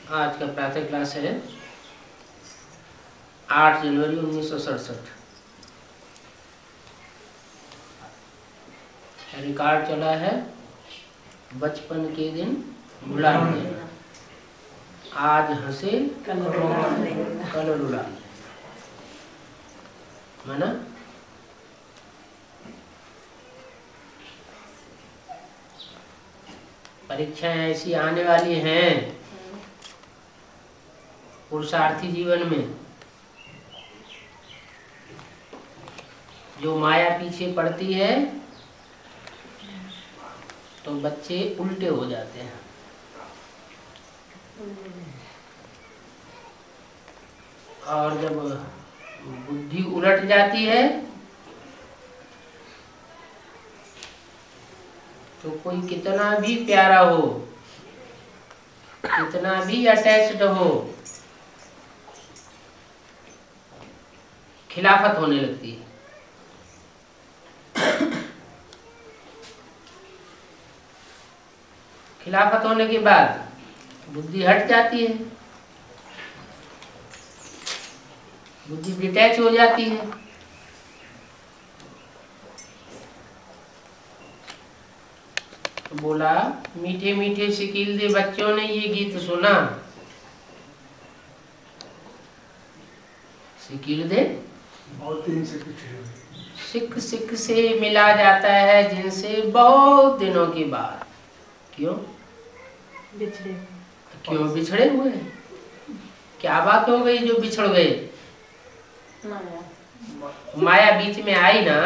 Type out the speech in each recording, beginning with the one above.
आज का प्रातः क्लास है 8 जनवरी 1967। रिकॉर्ड चला है बचपन के दिन भुला दिए, आज हंसे कल रुला माना। परीक्षाएं ऐसी आने वाली हैं पुरुषार्थी जीवन में, जो माया पीछे पड़ती है तो बच्चे उल्टे हो जाते हैं। और जब बुद्धि उलट जाती है तो कोई कितना भी प्यारा हो, कितना भी अटैच्ड हो, खिलाफत होने लगती है। खिलाफत होने के बाद बुद्धि हट जाती है, बुद्धि डिटैच हो जाती है। तो बोला मीठे मीठे शिकील दे बच्चों ने ये गीत सुना। शिकील दे सिख सिख से मिला जाता है जिनसे बहुत दिनों के बाद। क्यों बिछड़े हुए? क्या बात हो गई जो बिछड़ गए? माया बीच में आई ना।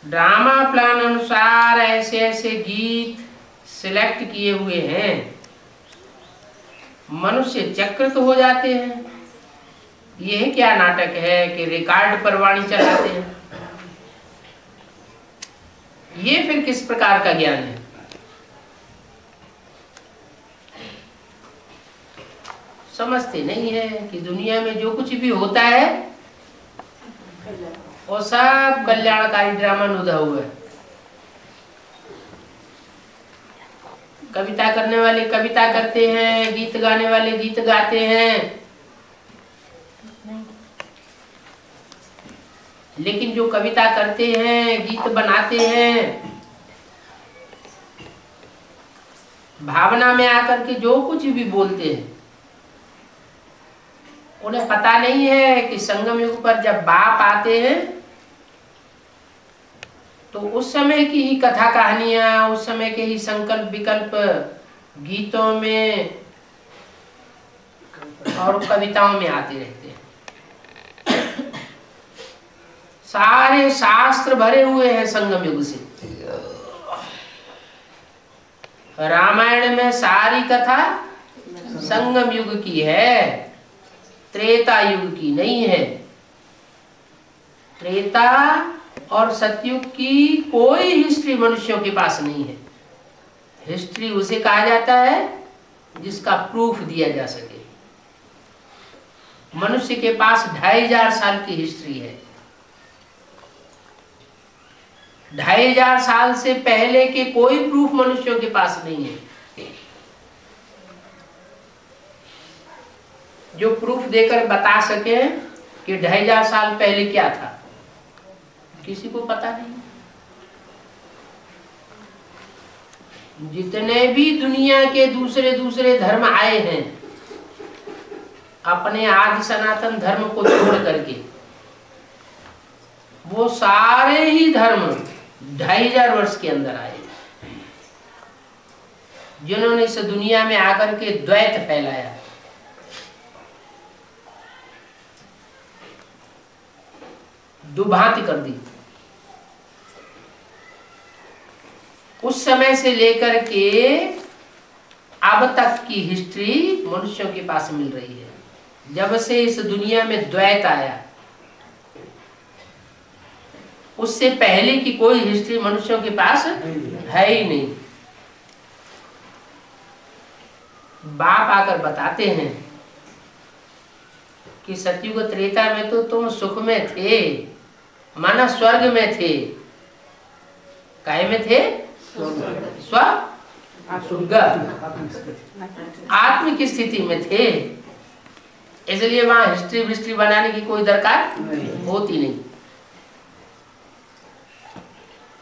ड्रामा प्लान अनुसार ऐसे ऐसे गीत सिलेक्ट किए हुए हैं, मनुष्य चक्रित हो जाते हैं। यह क्या नाटक है कि रिकॉर्ड पर वाणी चलाते हैं? ये फिर किस प्रकार का ज्ञान है? समझते नहीं है कि दुनिया में जो कुछ भी होता है वो सब कल्याणकारी ड्रामा नुदा हुआ है। कविता करने वाले कविता करते हैं, गीत गाने वाले गीत गाते हैं, लेकिन जो कविता करते हैं, गीत बनाते हैं, भावना में आकर के जो कुछ भी बोलते हैं, उन्हें पता नहीं है कि संगम युग पर जब बाप आते हैं तो उस समय की ही कथा कहानियां, उस समय के ही संकल्प विकल्प गीतों में और कविताओं में आते रहते हैं। सारे शास्त्र भरे हुए हैं संगम युग से। रामायण में सारी कथा संगम युग की है, त्रेता युग की नहीं है। त्रेता और सतयुग की कोई हिस्ट्री मनुष्यों के पास नहीं है। हिस्ट्री उसे कहा जाता है जिसका प्रूफ दिया जा सके। मनुष्य के पास 2500 साल की हिस्ट्री है। 2500 साल से पहले के कोई प्रूफ मनुष्यों के पास नहीं है। जो प्रूफ देकर बता सके कि 2500 साल पहले क्या था, किसी को पता नहीं। जितने भी दुनिया के दूसरे दूसरे धर्म आए हैं, अपने आदि सनातन धर्म को छोड़ करके, वो सारे ही धर्म 2500 वर्ष के अंदर आए, जिन्होंने इस दुनिया में आकर के द्वैत फैलाया। दुभांति कर दी। उस समय से लेकर के अब तक की हिस्ट्री मनुष्यों के पास मिल रही है। जब से इस दुनिया में द्वैत आया, उससे पहले की कोई हिस्ट्री मनुष्यों के पास है ही नहीं। बाप आकर बताते हैं कि सतयुग त्रेता में तो तुम सुख में थे, माना स्वर्ग में थे। काय में थे? स्वर्ग आत्मिक स्थिति में थे, इसलिए वहां हिस्ट्री बनाने की कोई दरकार होती नहीं।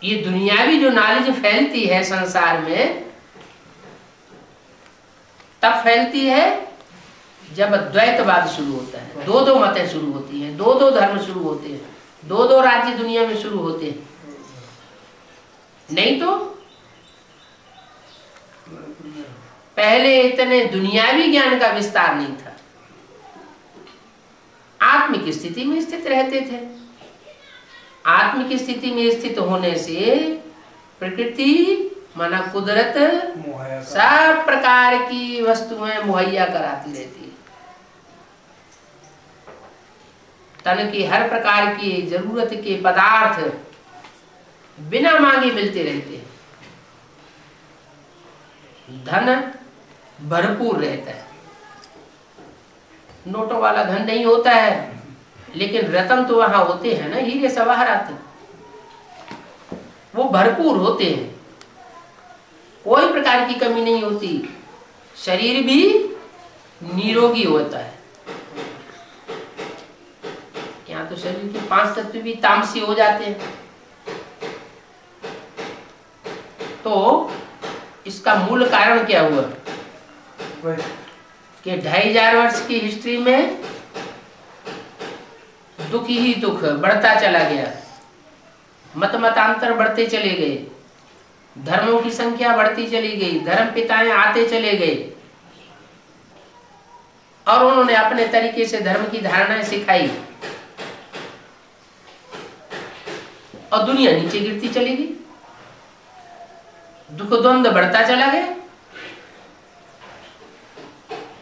ये दुनियावी जो नॉलेज फैलती है संसार में, तब फैलती है जब द्वैतवाद शुरू होता है, दो दो मतें शुरू होती हैं, दो दो धर्म शुरू होते हैं, दो दो राज्य दुनिया में शुरू होते हैं। नहीं तो पहले इतने दुनियावी ज्ञान का विस्तार नहीं था, आत्मिक स्थिति में स्थित रहते थे। आत्मिक स्थिति में स्थित होने से प्रकृति माना कुदरत सब प्रकार की वस्तुएं मुहैया कराती रहती है। तन की हर प्रकार की जरूरत के पदार्थ बिना मांगे मिलते रहते हैं। धन भरपूर रहता है, नोटों वाला धन नहीं होता है, लेकिन रतन तो वहां होते हैं ना, हीरे सवाहरात, वो भरपूर होते हैं, कोई प्रकार की कमी नहीं होती। शरीर भी निरोगी होता है। यहाँ तो शरीर के 5 तत्व भी तामसी हो जाते हैं। तो इसका मूल कारण क्या हुआ कि 2500 वर्ष की हिस्ट्री में दुख ही दुख बढ़ता चला गया, मतांतर बढ़ते चले गए, धर्मों की संख्या बढ़ती चली गई, धर्म पिताएं आते चले गए और उन्होंने अपने तरीके से धर्म की धारणाएं सिखाई और दुनिया नीचे गिरती चली गई, दुख द्वंद बढ़ता चला गया।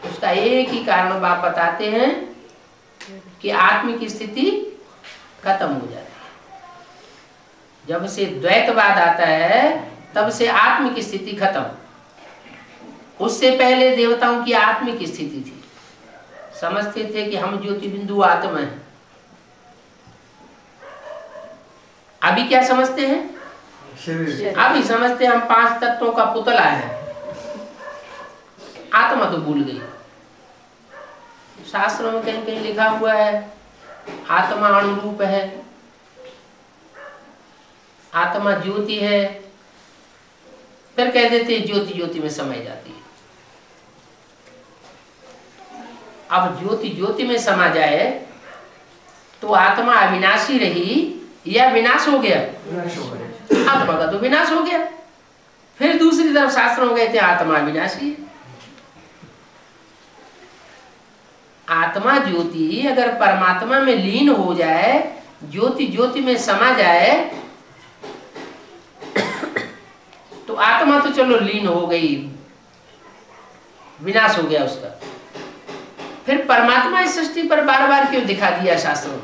उसका एक ही कारण बाप बताते हैं कि आत्मिक स्थिति खत्म हो जाती है। जब से द्वैतवाद आता है तब से आत्मिक स्थिति खत्म। उससे पहले देवताओं की आत्मिक स्थिति थी, समझते थे कि हम ज्योति बिंदु आत्मा है। अभी क्या समझते हैं? अभी समझते हैं हम 5 तत्वों का पुतला है, आत्मा तो भूल गई। शास्त्रों में कहीं कहीं लिखा हुआ है आत्मा अणुरूप है, आत्मा ज्योति है, फिर कह देते ज्योति ज्योति में समा जाती है। अब ज्योति ज्योति में समा जाए तो आत्मा अविनाशी रही या विनाश हो गया? आत्मा का तो विनाश हो गया। फिर दूसरी तरफ शास्त्रों में कहते हैं आत्मा अविनाशी है। आत्मा ज्योति अगर परमात्मा में लीन हो जाए, ज्योति ज्योति में समा जाए, तो आत्मा तो चलो लीन हो गई, विनाश हो गया उसका। फिर परमात्मा इस सृष्टि पर बार बार क्यों दिखा दिया? शास्त्रों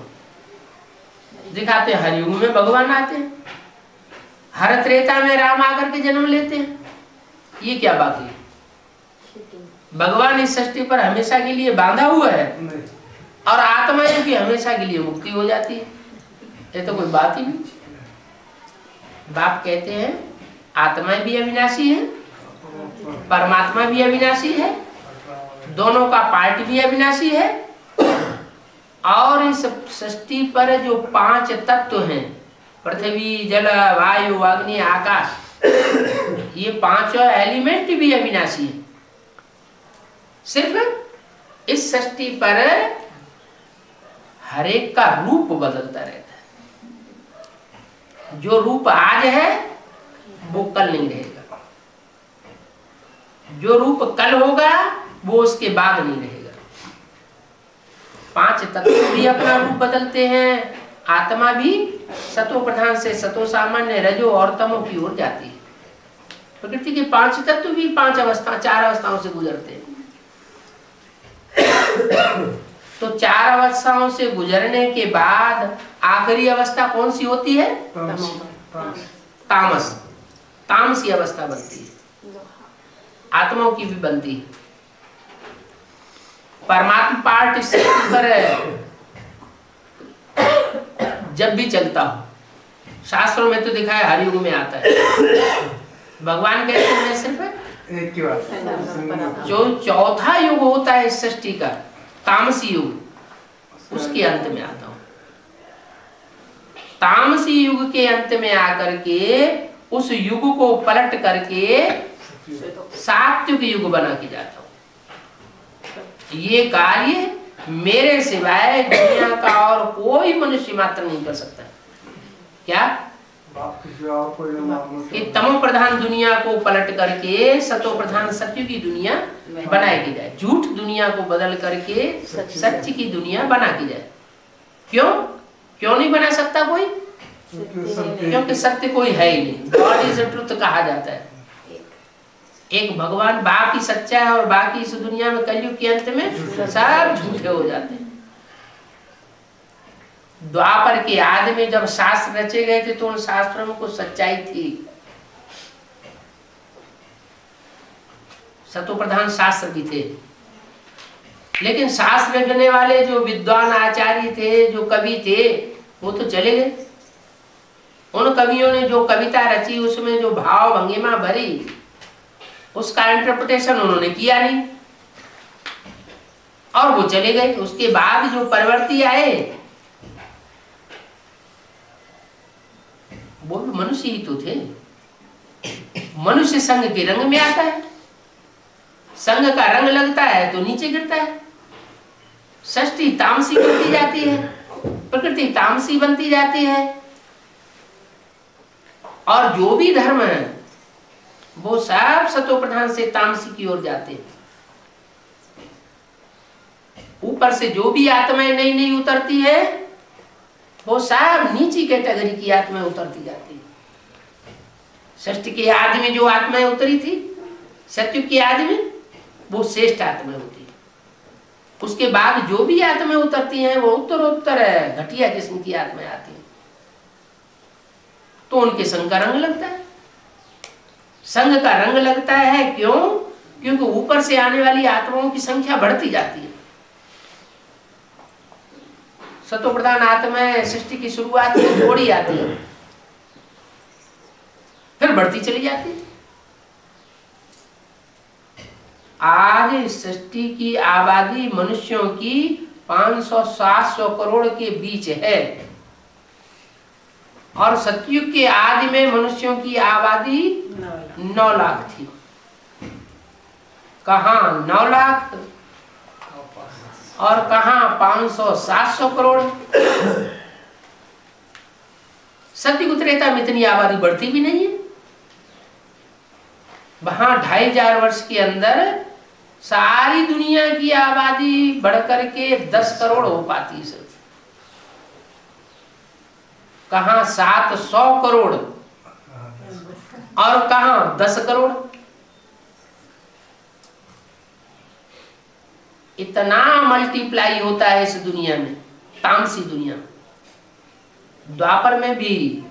दिखाते हैं, हर युग में भगवान आते हैं, हर त्रेता में राम आकर के जन्म लेते हैं। ये क्या बात है? भगवान इस सृष्टि पर हमेशा के लिए बांधा हुआ है और आत्मा की हमेशा के लिए मुक्ति हो जाती है। ये तो कोई बात ही नहीं। बाप कहते हैं आत्मा भी अविनाशी है, परमात्मा भी अविनाशी है, दोनों का पार्ट भी अविनाशी है। और इस सृष्टि पर जो 5 तत्व हैं, पृथ्वी, जल, वायु, अग्नि, आकाश, ये 5 एलिमेंट भी अविनाशी है। सिर्फ इस सृष्टि पर हर एक का रूप बदलता रहता है। जो रूप आज है वो कल नहीं रहेगा, जो रूप कल होगा वो उसके बाद नहीं रहेगा। 5 तत्व भी अपना रूप बदलते हैं। आत्मा भी सतो प्रधान से सतो सामान्य, रजो और तमो की ओर जाती है। प्रकृति के 5 तत्व भी 4 अवस्थाओं से गुजरते हैं। तो 4 अवस्थाओं से गुजरने के बाद आखिरी अवस्था कौन सी होती है? तामस, तामसी अवस्था बनती है। आत्माओं की भी बनती है। परमात्मा पार्ट इस पर जब भी चलता हो, शास्त्रों में तो दिखा है हर युग में आता है। भगवान कहते हैं मैं सिर्फ एक की बात। जो चौथा युग होता है इस सृष्टि का, तामसी युग, उसके अंत में आता हूं। तामसी युग के अंत में आकर के उस युग को पलट करके सात्विक युग बना के जाता हूं। ये कार्य मेरे सिवाय दुनिया का और कोई मनुष्य मात्र नहीं कर सकता। क्या कि तमो प्रधान दुनिया को पलट करके सतो प्रधान सत्य की दुनिया बनाई की जाए, झूठ दुनिया को बदल करके सत्य की दुनिया बना की जाए। क्यों नहीं बना सकता कोई? क्योंकि सत्य कोई है ही नहीं। गॉड इज ट्रुथ कहा जाता है। एक भगवान बाकी सच्चा है और बाकी इस दुनिया में कलयुग के अंत में सब झूठे हो जाते हैं। द्वापर के आदि में जब शास्त्र रचे गए थे तो उन शास्त्रों में कुछ सच्चाई थी, सतो प्रधान शास्त्र भी थे। लेकिन शास्त्र लिखने वाले जो विद्वान आचार्य थे, जो कवि थे, वो तो चले गए। उन कवियों ने जो कविता रची उसमें जो भाव भंगिमा भरी, उसका इंटरप्रिटेशन उन्होंने किया नहीं और वो चले गए। उसके बाद जो परवर्ती आए वो भी मनुष्य ही तो थे। मनुष्य संग के रंग में आता है, संग का रंग लगता है तो नीचे गिरता है। सृष्टि तामसी बनती जाती है, प्रकृति तामसी बनती जाती है और जो भी धर्म है वो सब सतो प्रधान से तामसी की ओर जाते हैं। ऊपर से जो भी आत्माएं नई नई उतरती है वो सब नीची कैटेगरी की आत्माएं उतरती जाती है। सृष्टि के आदि में जो आत्माएं उतरी थी, सत्युग के आदि में, वो श्रेष्ठ आत्माएं होती है। उसके बाद जो भी आत्माएं उतरती हैं वो उत्तरोत्तर घटिया किस्म की आत्माएं आती हैं, तो उनके संग का रंग लगता है। संग का रंग लगता है क्यों? क्योंकि ऊपर से आने वाली आत्माओं की संख्या बढ़ती जाती है। सतो प्रधान आत्माएं सृष्टि की शुरुआत में थोड़ी आती है, फिर बढ़ती चली जाती है। आज सृष्टि की आबादी मनुष्यों की 500-700 करोड़ के बीच है और सतयुग के आदि में मनुष्यों की आबादी 9 लाख थी। कहां 9 लाख और कहां 500-700 करोड़। सतयुग त्रेता में इतनी आबादी बढ़ती भी नहीं है। वहां 2500 वर्ष के अंदर सारी दुनिया की आबादी बढ़कर के 10 करोड़ हो पाती है। कहां 700 करोड़ और कहां 10 करोड़। इतना मल्टीप्लाई होता है इस दुनिया में, तामसी दुनिया। द्वापर में भी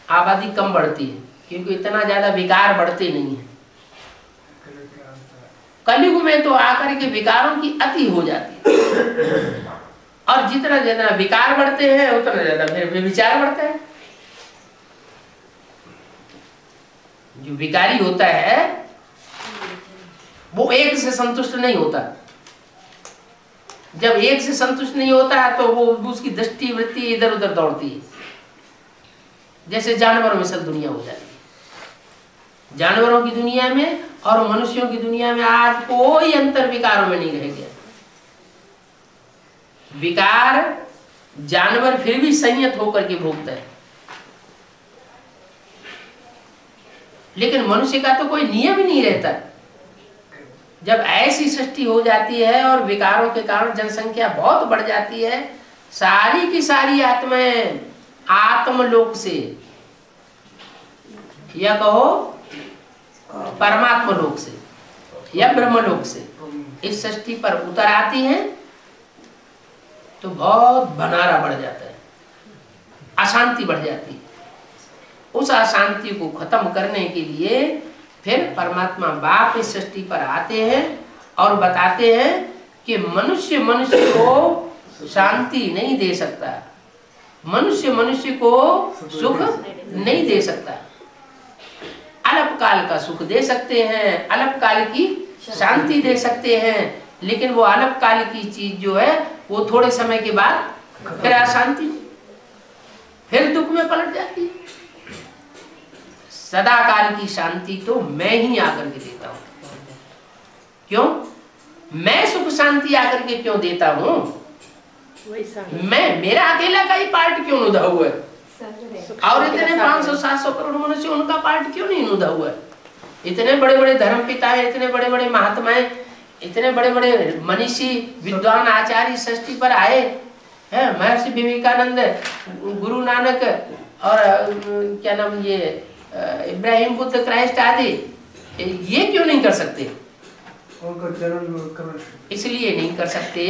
आबादी कम बढ़ती है क्योंकि इतना ज्यादा विकार बढ़ते नहीं है। कलयुग में तो आकर के विकारों की अति हो जाती है और जितना जितना विकार बढ़ते हैं उतना ज्यादा फिर विचार बढ़ता है। जो विकारी होता है वो एक से संतुष्ट नहीं होता। जब एक से संतुष्ट नहीं होता है तो वो उसकी दृष्टि वृत्ति इधर उधर दौड़ती है, जैसे जानवरों में सब दुनिया हो जाती है। जानवरों की दुनिया में और मनुष्यों की दुनिया में आज कोई अंतर विकारों में नहीं रह गया। विकार जानवर फिर भी संयत होकर के भोगता है, लेकिन मनुष्य का तो कोई नियम ही नहीं रहता। जब ऐसी सृष्टि हो जाती है और विकारों के कारण जनसंख्या बहुत बढ़ जाती है, सारी की सारी आत्माएं आत्मलोक से या कहो परमात्मा लोक से या ब्रह्मलोक से इस सृष्टि पर उतर आती हैं, तो बहुत बनारा बढ़ जाता है, अशांति बढ़ जाती है। उस अशांति को खत्म करने के लिए फिर परमात्मा बाप इस सृष्टि पर आते हैं और बताते हैं कि मनुष्य को शांति नहीं दे सकता, मनुष्य को सुख नहीं दे सकता। अल्पकाल का सुख दे सकते हैं, अल्पकाल की शांति दे सकते हैं, लेकिन वो अल्पकाल की चीज जो है वो थोड़े समय के बाद फिर अशांति, फिर दुख में पलट जाती है। सदा काल की शांति तो मैं ही आकर के देता हूं। क्यों? मैं सुख शांति आकर के क्यों देता हूं? मेरा अकेला का ही पार्ट क्यों नुदा हुआ है? और इतने 500-700 करोड़ मनुष्य, उनका पार्ट क्यों नहीं नुदा हुआ है? इतने बड़े बड़े धर्म पिता है, इतने बड़े बड़े महात्माएं, इतने बड़े बड़े मनीषी विद्वान आचार्य सृष्टि पर आए हैं, महर्षि विवेकानंद, गुरु नानक और क्या नाम ये इब्राहिम बुद्ध क्राइस्ट आदि, ये क्यों नहीं कर सकते? इसलिए नहीं कर सकते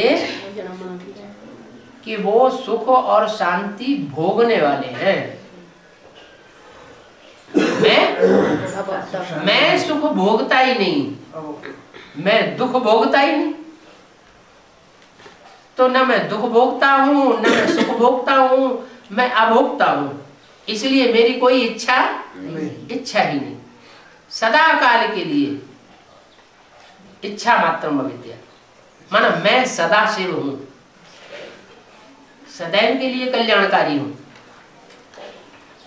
कि वो सुख और शांति भोगने वाले हैं। मैं सुख भोगता ही नहीं, मैं दुख भोगता ही नहीं। तो न मैं दुख भोगता हूं, न मैं सुख भोगता हूं, मैं अभोक्ता हूं। इसलिए मेरी कोई इच्छा ही नहीं। सदा काल के लिए इच्छा मात्रम अविद्या, माना मैं सदा शिव हूं, सदैव के लिए कल्याणकारी हूं।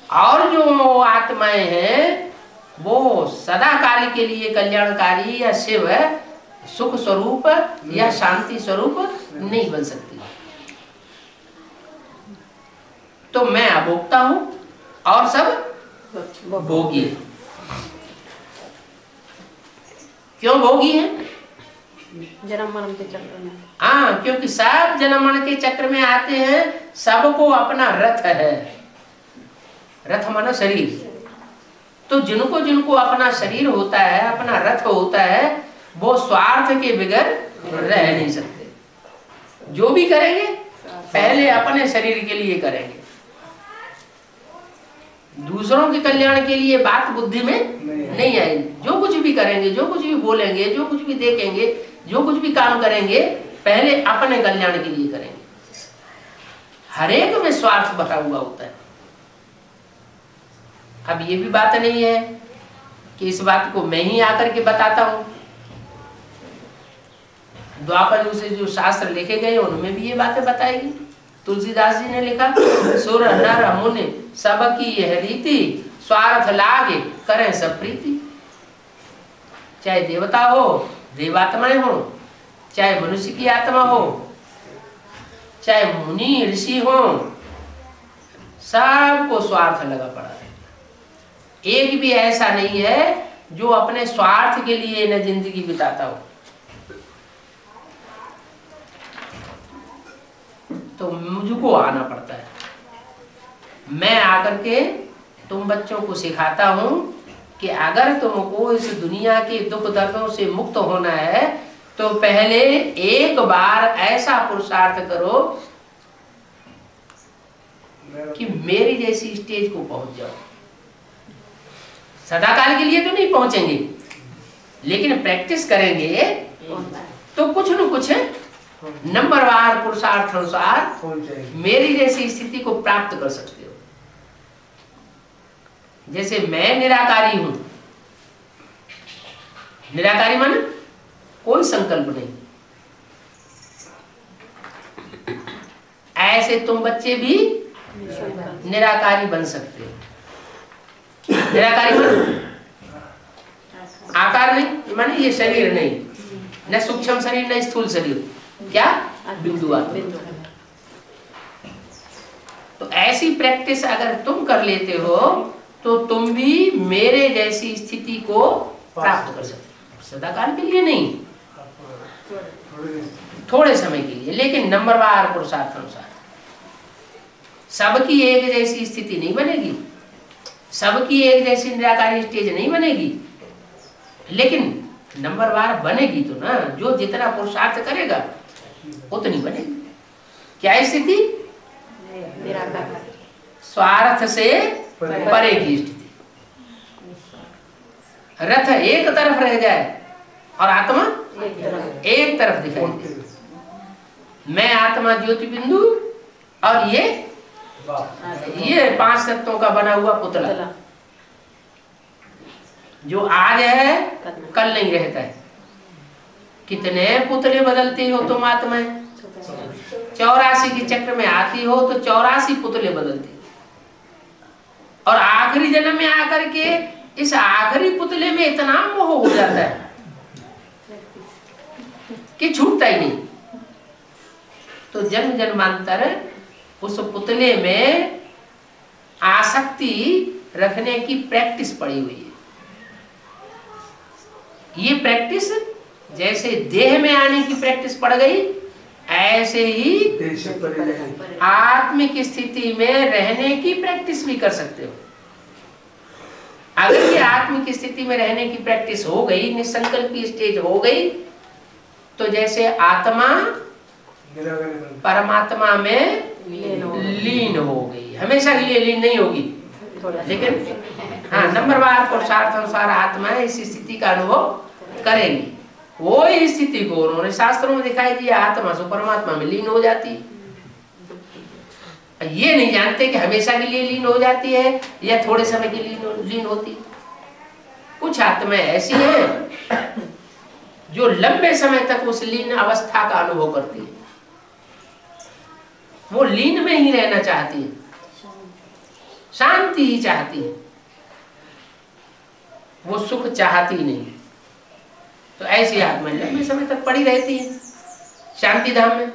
और जो आत्माएं हैं वो सदा काल के लिए कल्याणकारी या शिव सुख स्वरूप या शांति स्वरूप नहीं बन सकती। तो मैं अभोक्ता हूं और सब भोगी। क्यों भोगी है? जन्म मरण के चक्र में। हाँ, क्योंकि सब जन्म मरण के चक्र में आते हैं। सबको अपना रथ है, रथ माना शरीर। तो जिनको जिनको अपना शरीर होता है, अपना रथ होता है, वो स्वार्थ के बगैर रह नहीं सकते। जो भी करेंगे पहले अपने शरीर के लिए करेंगे, दूसरों के कल्याण के लिए बात बुद्धि में नहीं आएगी। जो कुछ भी करेंगे, जो कुछ भी बोलेंगे, जो कुछ भी देखेंगे, जो कुछ भी काम करेंगे, पहले अपने कल्याण के लिए करेंगे। हर एक में स्वार्थ भरा हुआ होता है। अब ये भी बात नहीं है कि इस बात को मैं ही आकर के बताता हूं। द्वापर युग से जो शास्त्र लिखे गए उनमें भी ये बातें बताएगी। तुलसीदास जी ने लिखा, सुर नर मुनि सबकी यह रीति, स्वार्थ लागे करें सब प्रीति। चाहे देवता हो, देवात्माएं हो, चाहे मनुष्य की आत्मा हो, चाहे मुनि ऋषि हो, सबको स्वार्थ लगा पड़ा है। एक भी ऐसा नहीं है जो अपने स्वार्थ के लिए न जिंदगी बिताता हो। तो मुझको आना पड़ता है। मैं आकर के तुम बच्चों को सिखाता हूं कि अगर तुमको इस दुनिया के दुख दर्दों से मुक्त होना है तो पहले एक बार ऐसा पुरुषार्थ करो कि मेरी जैसी स्टेज को पहुंच जाओ। सदाकाल के लिए तो नहीं पहुंचेंगे, लेकिन प्रैक्टिस करेंगे तो कुछ न कुछ नंबरवार पुरुषार्थ अनुसार मेरी जैसी स्थिति को प्राप्त कर सकते हो। जैसे मैं निराकारी हूं, निराकारी माने कोई संकल्प नहीं, ऐसे तुम बच्चे भी निराकारी बन सकते हो। निराकारी माने आकार नहीं, माने ये शरीर नहीं, न सूक्ष्म शरीर न स्थूल शरीर, क्या बिंदु आत्मा। तो ऐसी प्रैक्टिस अगर तुम कर लेते हो तो तुम भी मेरे जैसी स्थिति को प्राप्त कर सकते हो। सदाकाल के लिए नहीं, थोड़े समय के लिए, लेकिन नंबरवार पुरुषार्थ अनुसार। सबकी एक जैसी स्थिति नहीं बनेगी, सबकी एक जैसी निराकारी स्टेज नहीं बनेगी, लेकिन नंबरवार बनेगी तो ना। जो जितना पुरुषार्थ करेगा उतनी बनेगी। क्या स्थिति? स्वार्थ से परे की स्थिति। रथ एक तरफ रह जाए और आत्मा एक तरफ दिखाई दे। मैं आत्मा ज्योति बिंदु और ये 5 तत्वों का बना हुआ पुतला। जो आज है कल नहीं रहता है। कितने पुतले बदलती हो तुम आत्माएं? 84 के चक्र में आती हो तो 84 पुतले बदलती हो, और आखिरी जन्म में आकर के इस आखिरी पुतले में इतना मोह हो जाता है कि छूटता ही नहीं। तो जन्म जन्मांतर उस पुतले में आसक्ति रखने की प्रैक्टिस पड़ी हुई है। ये प्रैक्टिस जैसे देह में आने की प्रैक्टिस पड़ गई, ऐसे ही आत्मिक स्थिति में रहने की प्रैक्टिस भी कर सकते हो। अगर ये आत्मिक स्थिति में रहने की प्रैक्टिस हो गई, निसंकल्पी स्टेज हो गई, तो जैसे आत्मा परमात्मा में लीन हो गई। हमेशा के लिए लीन नहीं होगी, लेकिन हाँ नंबरवार पुरुषार्थ अनुसार आत्मा इस स्थिति का अनुभव करेंगी। वो इस स्थिति को उन्होंने शास्त्रों में दिखाई दिया, आत्मा से परमात्मा में लीन हो जाती। ये नहीं जानते कि हमेशा के लिए लीन हो जाती है या थोड़े समय के लिए लीन होती। कुछ आत्माएं ऐसी हैं जो लंबे समय तक उस लीन अवस्था का अनुभव करती है। वो लीन में ही रहना चाहती है, शांति ही चाहती है, वो सुख चाहती नहीं। तो ऐसी आत्माएं लंबे समय तक पड़ी रहती है शांति धाम में।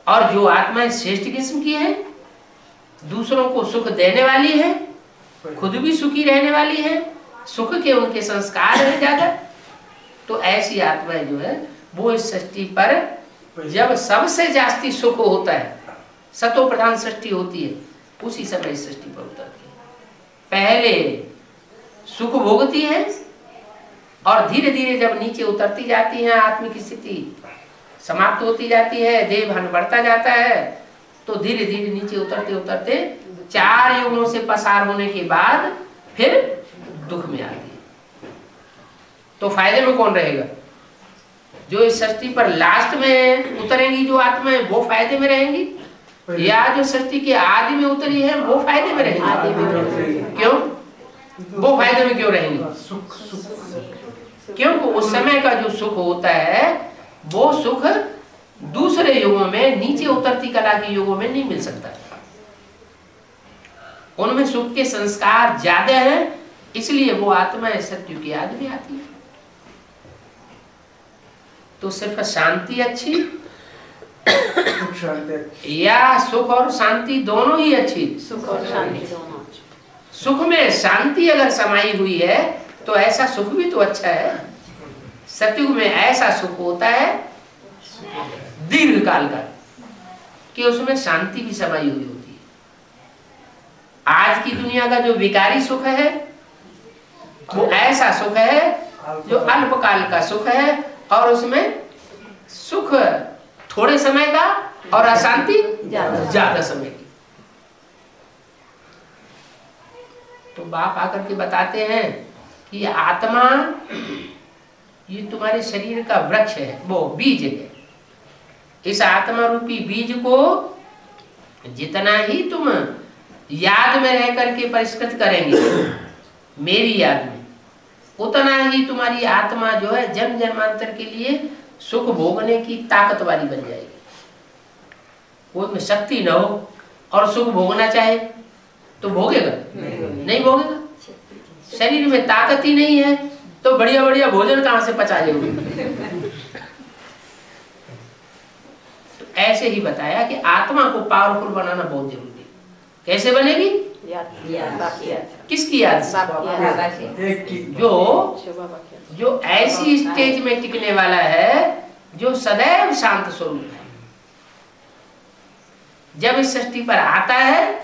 और जो आत्माएं श्रेष्ठ किस्म की है, दूसरों को सुख देने वाली है, खुद भी सुखी रहने वाली है, सुख के उनके संस्कार है ज्यादा, तो ऐसी आत्माएं जो है वो इस सृष्टि पर जब सबसे जास्ती सुख होता है, सतो प्रधान सृष्टि होती है, उसी समय इस सृष्टि पर उतरती है। पहले सुख भोगती है और धीरे धीरे जब नीचे उतरती जाती है, आत्मिक स्थिति समाप्त होती जाती है, देह भान बढ़ता जाता है, तो धीरे धीरे नीचे उतरते उतरते 4 युगों से पसार होने के बाद फिर दुख में आती है। तो फायदे में कौन रहेगा? जो इस सृष्टि पर लास्ट में उतरेंगी जो आत्माएं, वो फायदे में रहेंगी, या जो सृष्टि के आदि में उतरी है वो फायदे में रहेंगी? क्यों? वो फायदे में क्यों रहेंगी? क्योंकि उस समय का जो सुख होता है वो सुख दूसरे युगों में, नीचे उतरती कला के युगों में नहीं मिल सकता। उनमें सुख के संस्कार ज्यादा हैं, इसलिए वो आत्माएं सत्युग की याद में आती है। तो सिर्फ शांति अच्छी या सुख और शांति दोनों ही अच्छी? सुख और शांति दोनों अच्छी। सुख में शांति अगर समाई हुई है तो ऐसा सुख भी तो अच्छा है। सतयुग में ऐसा सुख होता है दीर्घ काल का कि उसमें शांति भी समाई हुई होती है। आज की दुनिया का जो विकारी सुख है वो ऐसा सुख है जो अल्पकाल का सुख है, और उसमें सुख थोड़े समय का और अशांति ज्यादा समय की। तो बाप आकर के बताते हैं कि आत्मा ये तुम्हारे शरीर का वृक्ष है, वो बीज है। इस आत्मा रूपी बीज को जितना ही तुम याद में रह करके परिष्कृत करेंगे मेरी याद में, उतना ही तुम्हारी आत्मा जो है जन्म जन्मांतर के लिए सुख भोगने की ताकत वाली बन जाएगी। कोई में शक्ति न हो और सुख भोगना चाहे तो भोगेगा? नहीं भोगेगा। शरीर में ताकत ही नहीं है तो बढ़िया बढ़िया भोजन कहां से पचा लेंगे? तो ऐसे ही बताया कि आत्मा को पावरफुल बनाना बहुत जरूरी है। कैसे बनेगी? किसकी याद? जो ऐसी स्टेज में टिकने वाला है जो सदैव शांत स्वरूप है। जब इस सृष्टि पर आता है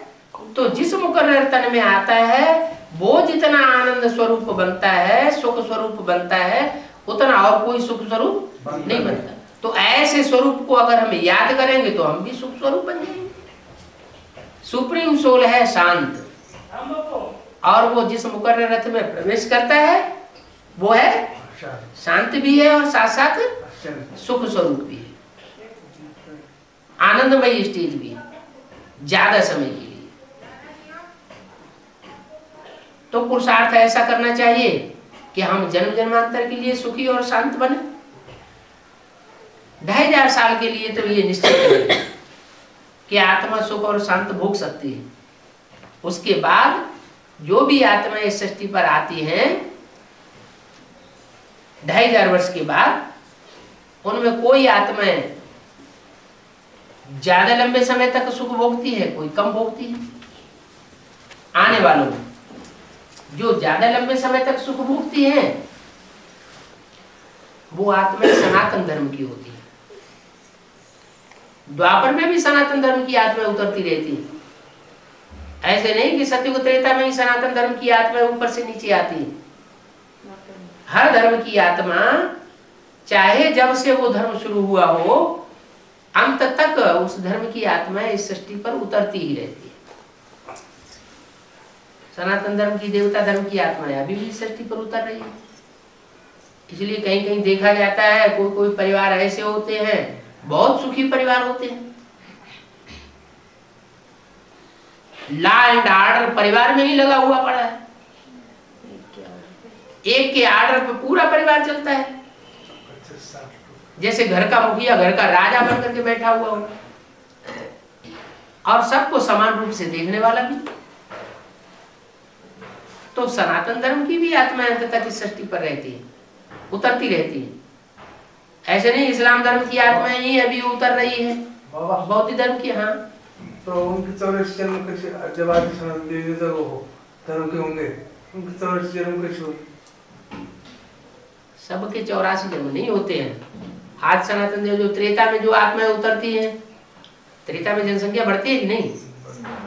तो जिस मुकर्रर तन में आता है वो जितना आनंद स्वरूप बनता है, सुख स्वरूप बनता है, उतना और कोई सुख स्वरूप नहीं बनता। तो ऐसे स्वरूप को अगर हम याद करेंगे तो हम भी सुख स्वरूप बन जाएंगे। सुप्रीम सोल है शांत, और वो जिस मुकर्रर रथ में प्रवेश करता है वो है शांत भी है और साथ साथ सुख स्वरूप भी है, आनंदमयी स्टेज भी है ज्यादा समय के लिए। तो पुरुषार्थ ऐसा करना चाहिए कि हम जन्म जन्मांतर के लिए सुखी और शांत बने। 2500 साल के लिए तो ये निश्चित है कि आत्मा सुख और शांत भोग सकती है। उसके बाद जो भी आत्माएं इस सृष्टि पर आती हैं 2500 वर्ष के बाद, उनमें कोई आत्माएं ज्यादा लंबे समय तक सुख भोगती है, कोई कम भोगती है। आने वालों में जो ज्यादा लंबे समय तक सुख भोगती हैं वो आत्माएं सनातन धर्म की होती है। द्वापर में भी सनातन धर्म की आत्माएं उतरती रहती है। ऐसे नहीं कि सत्युग त्रेता में ही सनातन धर्म की आत्माएं ऊपर से नीचे आती है। हर धर्म की आत्मा, चाहे जब से वो धर्म शुरू हुआ हो, अंत तक उस धर्म की आत्माएं इस सृष्टि पर उतरती ही रहती है। सनातन धर्म की, देवता धर्म की आत्माएं अभी भी इस सृष्टि पर उतर रही है। इसलिए कहीं कहीं देखा जाता है कोई कोई परिवार ऐसे होते हैं, बहुत सुखी परिवार होते हैं, लॉ एंड ऑर्डर परिवार में ही लगा हुआ पड़ा है, एक के ऑर्डर पे पूरा परिवार चलता है। जैसे घर का मुखिया घर का राजा बन करके बैठा हुआ हो, और सबको समान रूप से देखने वाला भी। तो सनातन धर्म की भी आत्मा अंत तक इस सृष्टि पर रहती है, उतरती रहती है। ऐसे नहीं इस्लाम धर्म की आत्माएं ही अभी उतर रही है, बौद्ध धर्म की। हाँ, तो उनके 84 जन्म कैसे, जब आदि धर्म के होंगे, उनके 84 जन्म कैसे होंगे? सबके 84 जन्म नहीं होते हैं। आज सनातन जो त्रेता में जो आत्माएं उतरती हैं, त्रेता में जनसंख्या बढ़ती है कि नहीं,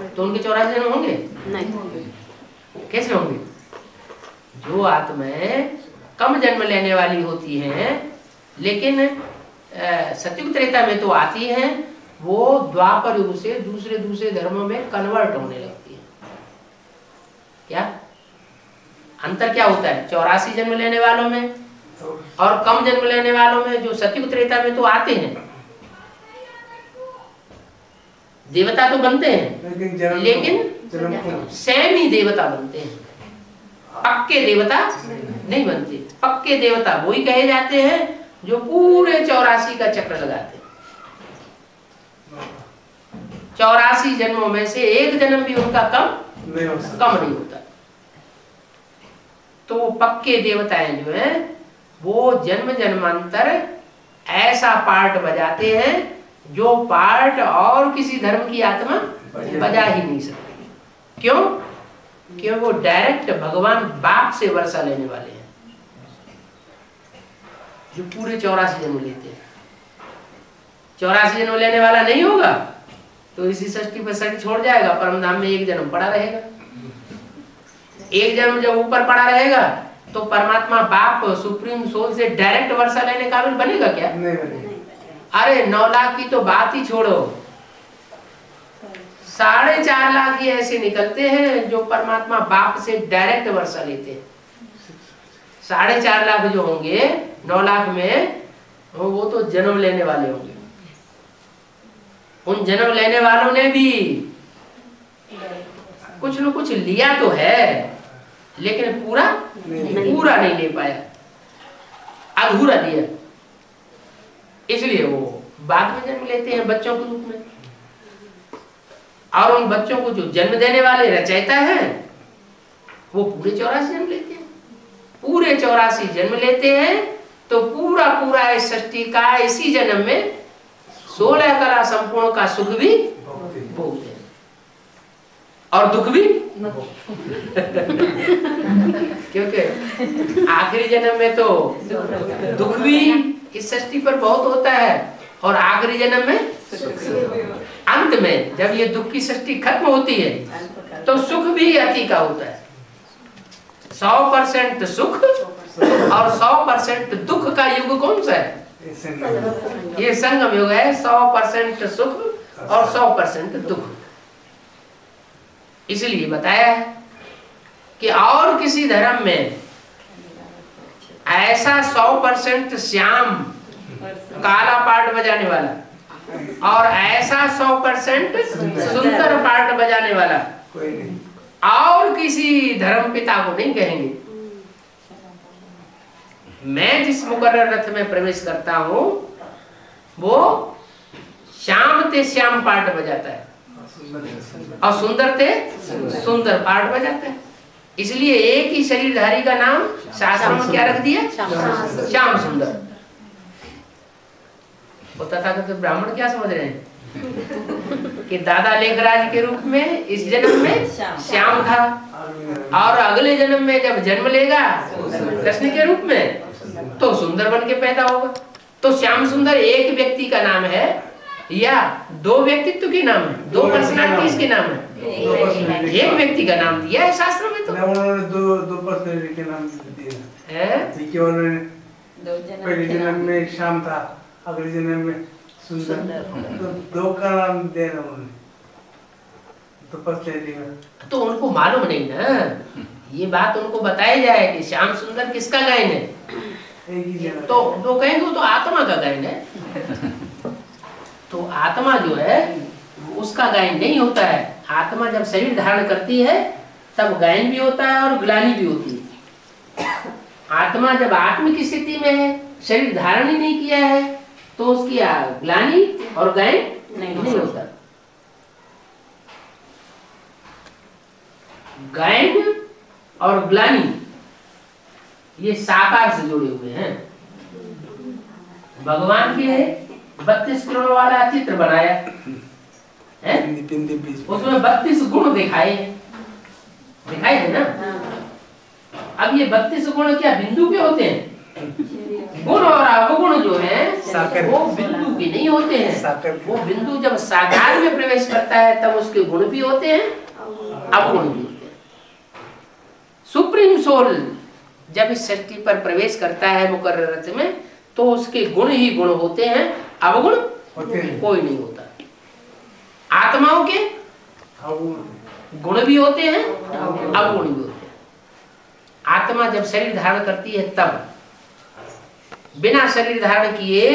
तो उनके 84 जन्म होंगे? नहीं। कैसे होंगे? जो आत्माएं कम जन्म लेने वाली होती हैं, लेकिन सत्युग त्रेता में तो आती हैं, वो द्वापर युग से दूसरे दूसरे धर्मों में कन्वर्ट होने लगती है। क्या अंतर क्या होता है 84 जन्म लेने वालों में और कम जन्म लेने वालों में? जो सत्युग त्रेता में तो आते हैं, देवता तो बनते हैं, लेकिन सेमी देवता बनते हैं, पक्के देवता नहीं बनते। पक्के देवता वही कहे जाते हैं जो पूरे 84 का चक्र लगाते हैं। 84 जन्मों में से एक जन्म भी उनका कम नहीं होता। तो वो पक्के देवताएं जो हैं वो जन्म जन्मांतर ऐसा पार्ट बजाते हैं जो पार्ट और किसी धर्म की आत्मा बजा ही नहीं सकती। क्यों? क्यों? वो डायरेक्ट भगवान बाप से वर्षा लेने वाले हैं, जो पूरे 84 जन्म लेते हैं। 84 जन्म लेने वाला नहीं होगा तो इसी सृष्टि पर शरीर छोड़ जाएगा, परम धाम में एक जन्म पड़ा रहेगा। एक जन्म जब ऊपर पड़ा रहेगा तो परमात्मा बाप सुप्रीम सोल से डायरेक्ट वर्षा लेने काबिल बनेगा क्या? नहीं बनेगा। अरे 9 लाख की तो बात ही छोड़ो, 4.5 लाख ही ऐसे निकलते हैं जो परमात्मा बाप से डायरेक्ट वर्षा लेते हैं। 4.5 लाख जो होंगे 9 लाख में, वो तो जन्म लेने वाले होंगे। उन जन्म लेने वालों ने भी कुछ न कुछ लिया तो है, लेकिन पूरा नहीं ले पाया, अधूरा लिया। इसलिए वो बाद में जन्म लेते हैं बच्चों के रूप में। और उन बच्चों को जो जन्म देने वाले रचयिता हैं वो पूरे 84 जन्म लेते हैं। पूरे 84 जन्म लेते हैं तो पूरा इस सृष्टि का इसी जन्म में 16 कला संपूर्ण का सुख भी भोगते हैं और दुख भी क्योंकि आखिरी जन्म में तो दुख भी इस सृष्टि पर बहुत होता है, और आखिरी जन्म में अंत में जब ये दुख की सृष्टि खत्म होती है तो सुख भी अति का होता है। 100% सुख और 100% दुख का युग कौन सा है? ये संगम युग है। 100% सुख और 100% दुख। इसलिए बताया है कि और किसी धर्म में ऐसा 100% श्याम काला पार्ट बजाने वाला और ऐसा 100% सुंदर पार्ट बजाने वाला और किसी धर्म पिता को नहीं कहेंगे। मैं जिस मुकर्रर रथ में प्रवेश करता हूं वो श्याम ते श्याम पाठ बजाता है और सुंदर ते सुंदर पाठ बजाता है। इसलिए एक ही शरीरधारी का नाम शास्त्र में क्या रख दिया? श्याम सुंदर। वो तथाकथित ब्राह्मण क्या समझ रहे हैं कि दादा लेखराज के रूप में इस जन्म में श्याम था और अगले जन्म में जब जन्म लेगा कृष्ण के रूप में तो सुंदर बन के पैदा होगा। तो श्याम सुंदर एक व्यक्ति का नाम है या दो व्यक्तित्व के नाम है? दो पर्सनालिटीज के नाम है? एक व्यक्ति का नाम दिया है शास्त्र में। तो उन्होंने दो पर्सनालिटी के नाम दिए हैं। उन्होंने पहले जन्म में श्याम था, अगले जन्म में सुंदर, तो दो का नाम देना उन्होंने तो पर्सनालिटी में। तो उनको मालूम नहीं ना, ये बात उनको बताई जाए कि श्याम सुंदर किसका गायन है, तो वो कहेंगे वो तो आत्मा का गायन है। तो आत्मा जो है उसका गायन नहीं होता है। आत्मा जब शरीर धारण करती है तब गायन भी होता है और ग्लानि भी होती है। आत्मा जब आत्म की स्थिति में है, शरीर धारण ही नहीं किया है, तो उसकी ग्लानि और गायन नहीं होता। गायन और ग्लानि ये साकार से जुड़े हुए हैं। भगवान के 32 करोड़ वाला चित्र बनाया है, उसमें 32 गुण दिखाए है ना। अब ये 32 गुण क्या बिंदु के होते हैं? गुण और अवगुण जो है वो बिंदु के नहीं होते हैं। वो बिंदु जब साकार में प्रवेश करता है तब उसके गुण भी होते हैं, अवगुण भी होते हैं। सुप्रीम सोल जब इस सृष्टि पर प्रवेश करता है मुकर्रर रथ में तो उसके गुण ही गुण होते हैं, अवगुण कोई नहीं होता। आत्माओं के गुण भी होते हैं, अवगुण भी होते हैं। आत्मा जब शरीर धारण करती है तब बिना शरीर धारण किए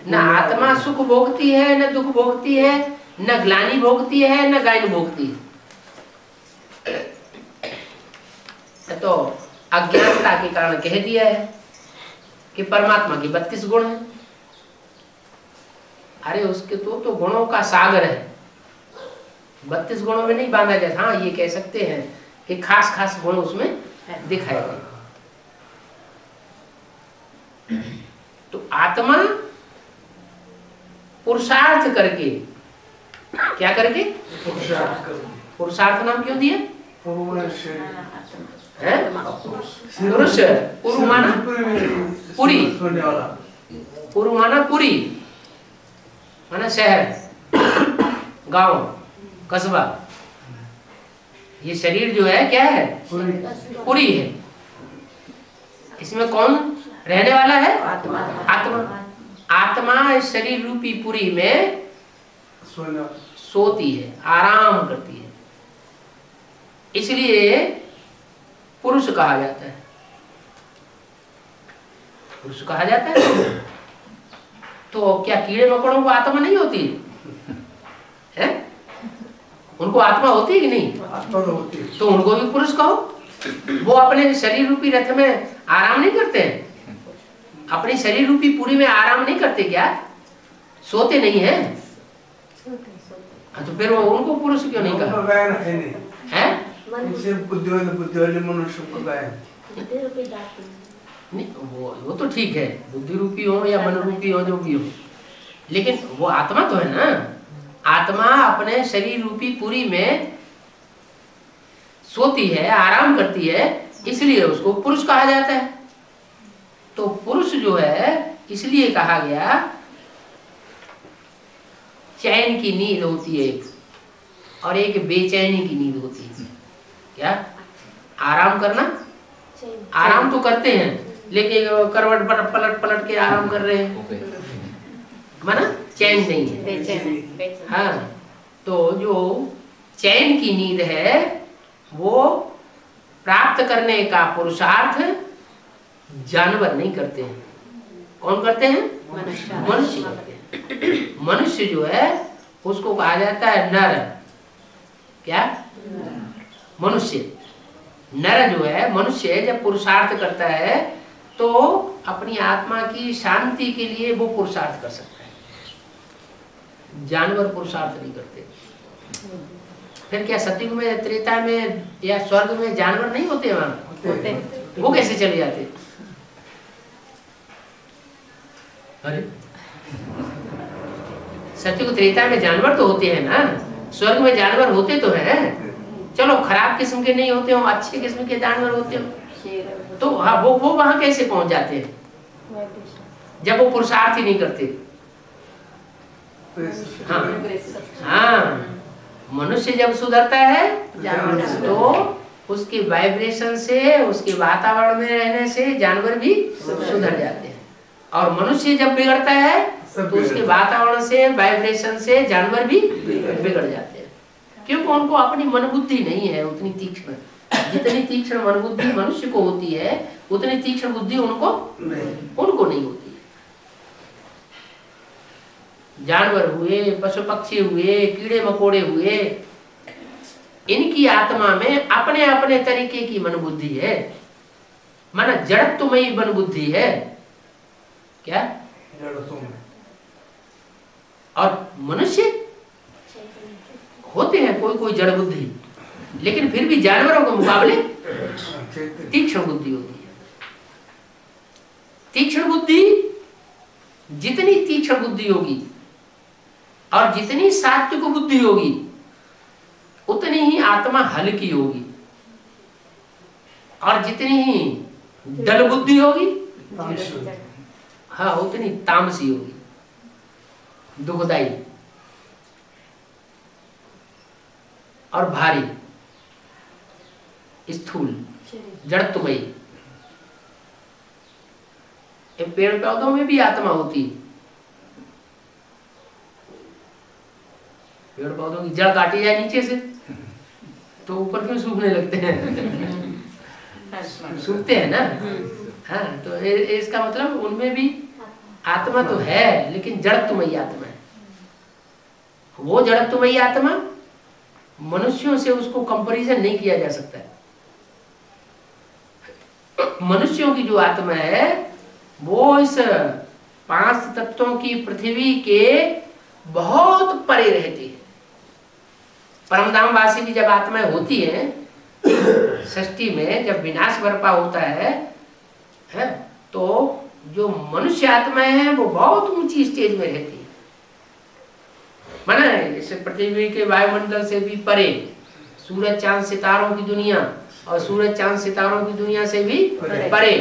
न आत्मा सुख भोगती है, न दुख भोगती है, न ग्लानि भोगती है, न गायन भोगती है। तो अज्ञानता के कारण कह दिया है कि परमात्मा की 32 गुण है। अरे उसके तो गुणों का सागर है, 32 गुणों में नहीं बांधा जाता। हाँ ये कह सकते हैं कि खास खास गुण उसमें दिखाए गए। तो आत्मा पुरुषार्थ करके, क्या करके? पुरुषार्थ नाम क्यों दिया? पुरुष, पुरु माना पुरी, पुरु माना पुरी माना शहर, गांव, कस्बा। ये शरीर जो है क्या है? पुरी है। इसमें कौन रहने वाला है? आत्मा। आत्मा इस शरीर रूपी पुरी में सोती है, आराम करती है, इसलिए पुरुष कहा जाता है। पुरुष कहा जाता है। तो क्या कीड़े मकोड़ों को आत्मा नहीं होती है? उनको आत्मा होती है कि नहीं? आत्मा तो होती है। तो उनको भी पुरुष कहो। वो अपने शरीर रूपी रथ में आराम नहीं करते हैं? अपने शरीर रूपी पुरी में आराम नहीं करते क्या? सोते नहीं है? तो फिर वो उनको पुरुष क्यों नहीं कहा? है? बुद्धि वाले मनुष्य को गायन नहीं, वो तो ठीक है, बुद्धि रूपी हो या मन रूपी हो, जो भी हो, लेकिन वो आत्मा तो है ना। आत्मा अपने शरीर रूपी पुरी में सोती है, आराम करती है, इसलिए उसको पुरुष कहा जाता है। तो पुरुष जो है इसलिए कहा गया, चैन की नींद होती है एक, और एक बेचैनी की नींद होती है। क्या? आराम करना, आराम तो करते हैं लेकिन करवट पर पलट पलट के आराम कर रहे हैं, माना चैन नहीं है। हाँ, तो जो चैन की नींद है वो प्राप्त करने का पुरुषार्थ जानवर नहीं करते हैं। कौन करते हैं? मनुष्य करते हैं। मनुष्य जो है उसको कहा जाता है नर। क्या? मनुष्य नर जो है, मनुष्य जब पुरुषार्थ करता है तो अपनी आत्मा की शांति के लिए वो पुरुषार्थ कर सकता है, जानवर पुरुषार्थ नहीं करते। फिर क्या सतयुग में, त्रेता में या स्वर्ग में जानवर नहीं होते? वहां होते, वो कैसे चले जाते? अरे सतयुग त्रेता में जानवर तो होते हैं ना, स्वर्ग में जानवर होते तो हैं। चलो खराब किस्म के नहीं होते हो, अच्छे किस्म के जानवर होते हो, तो हाँ वो वहां कैसे पहुंच जाते हैं जब वो पुरुषार्थ ही नहीं करते? हाँ मनुष्य जब सुधरता है तो उसके वाइब्रेशन से, उसके वातावरण में रहने से जानवर भी सुधर जाते हैं, और मनुष्य जब बिगड़ता है तो उसके वातावरण से, वाइब्रेशन से जानवर भी बिगड़ जाते हैं। क्योंकि उनको अपनी मन बुद्धि नहीं है उतनी तीक्ष्ण। जितनी तीक्ष्ण मन बुद्धि मनुष्य को होती है उतनी तीक्ष्ण बुद्धि उनको नहीं होती है। जानवर हुए, पशु पक्षी हुए, कीड़े मकोड़े हुए, इनकी आत्मा में अपने अपने तरीके की मन बुद्धि है, माना जड़त्वमयी मन बुद्धि है। क्या? और मनुष्य होते हैं कोई जड़ बुद्धि, लेकिन फिर भी जानवरों के मुकाबले तीक्ष्ण बुद्धि होती है। तीक्ष्ण बुद्धि, जितनी तीक्ष्ण बुद्धि होगी और जितनी सात्विक बुद्धि होगी उतनी ही आत्मा हल्की होगी, और जितनी ही डल बुद्धि होगी हाँ उतनी तामसी होगी, दुखदाई और भारी, स्थूल, जड़त्वमयी। पेड़ पौधों में भी आत्मा होती है। पेड़ पौधों की जड़ काटी जाए नीचे से तो ऊपर क्यों सूखने लगते हैं? सूखते हैं ना। हाँ तो इसका मतलब उनमें भी आत्मा तो है, लेकिन जड़त्वमयी आत्मा है। वो जड़त्वमयी आत्मा मनुष्यों से उसको कंपैरिजन नहीं किया जा सकता है। मनुष्यों की जो आत्मा है वो इस 5 तत्वों की पृथ्वी के बहुत परे रहती है। परमधामवासी की जब आत्माएं होती हैं सृष्टि में, जब विनाश बर्पा होता है तो जो मनुष्य आत्माएं हैं वो बहुत ऊंची स्टेज में रहती है, माना इस पृथ्वी के वायुमंडल से भी परे, सूरज चांद सितारों की दुनिया और सूरज चांद सितारों की दुनिया से भी परे।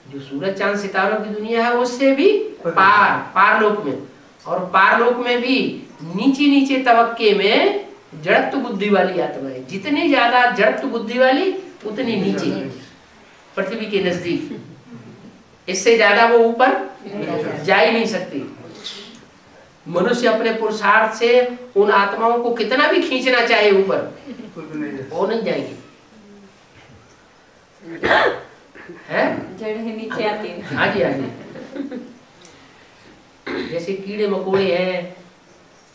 जो सूरज चांद सितारों की दुनिया है उससे भी पारलोक में, और पारलोक में भी नीचे तबक्के में जड़त्व बुद्धि वाली आत्मा है। जितनी ज्यादा जड़त्व बुद्धि वाली उतनी नीचे पृथ्वी के नजदीक, इससे ज्यादा वो ऊपर जा ही नहीं सकती। मनुष्य अपने पुरुषार्थ से उन आत्माओं को कितना भी खींचना चाहे ऊपर, वो नहीं जाएगी। है जड़ें नीचे आती हैं। हाँ जी हाँ जी। जैसे कीड़े मकोड़े हैं,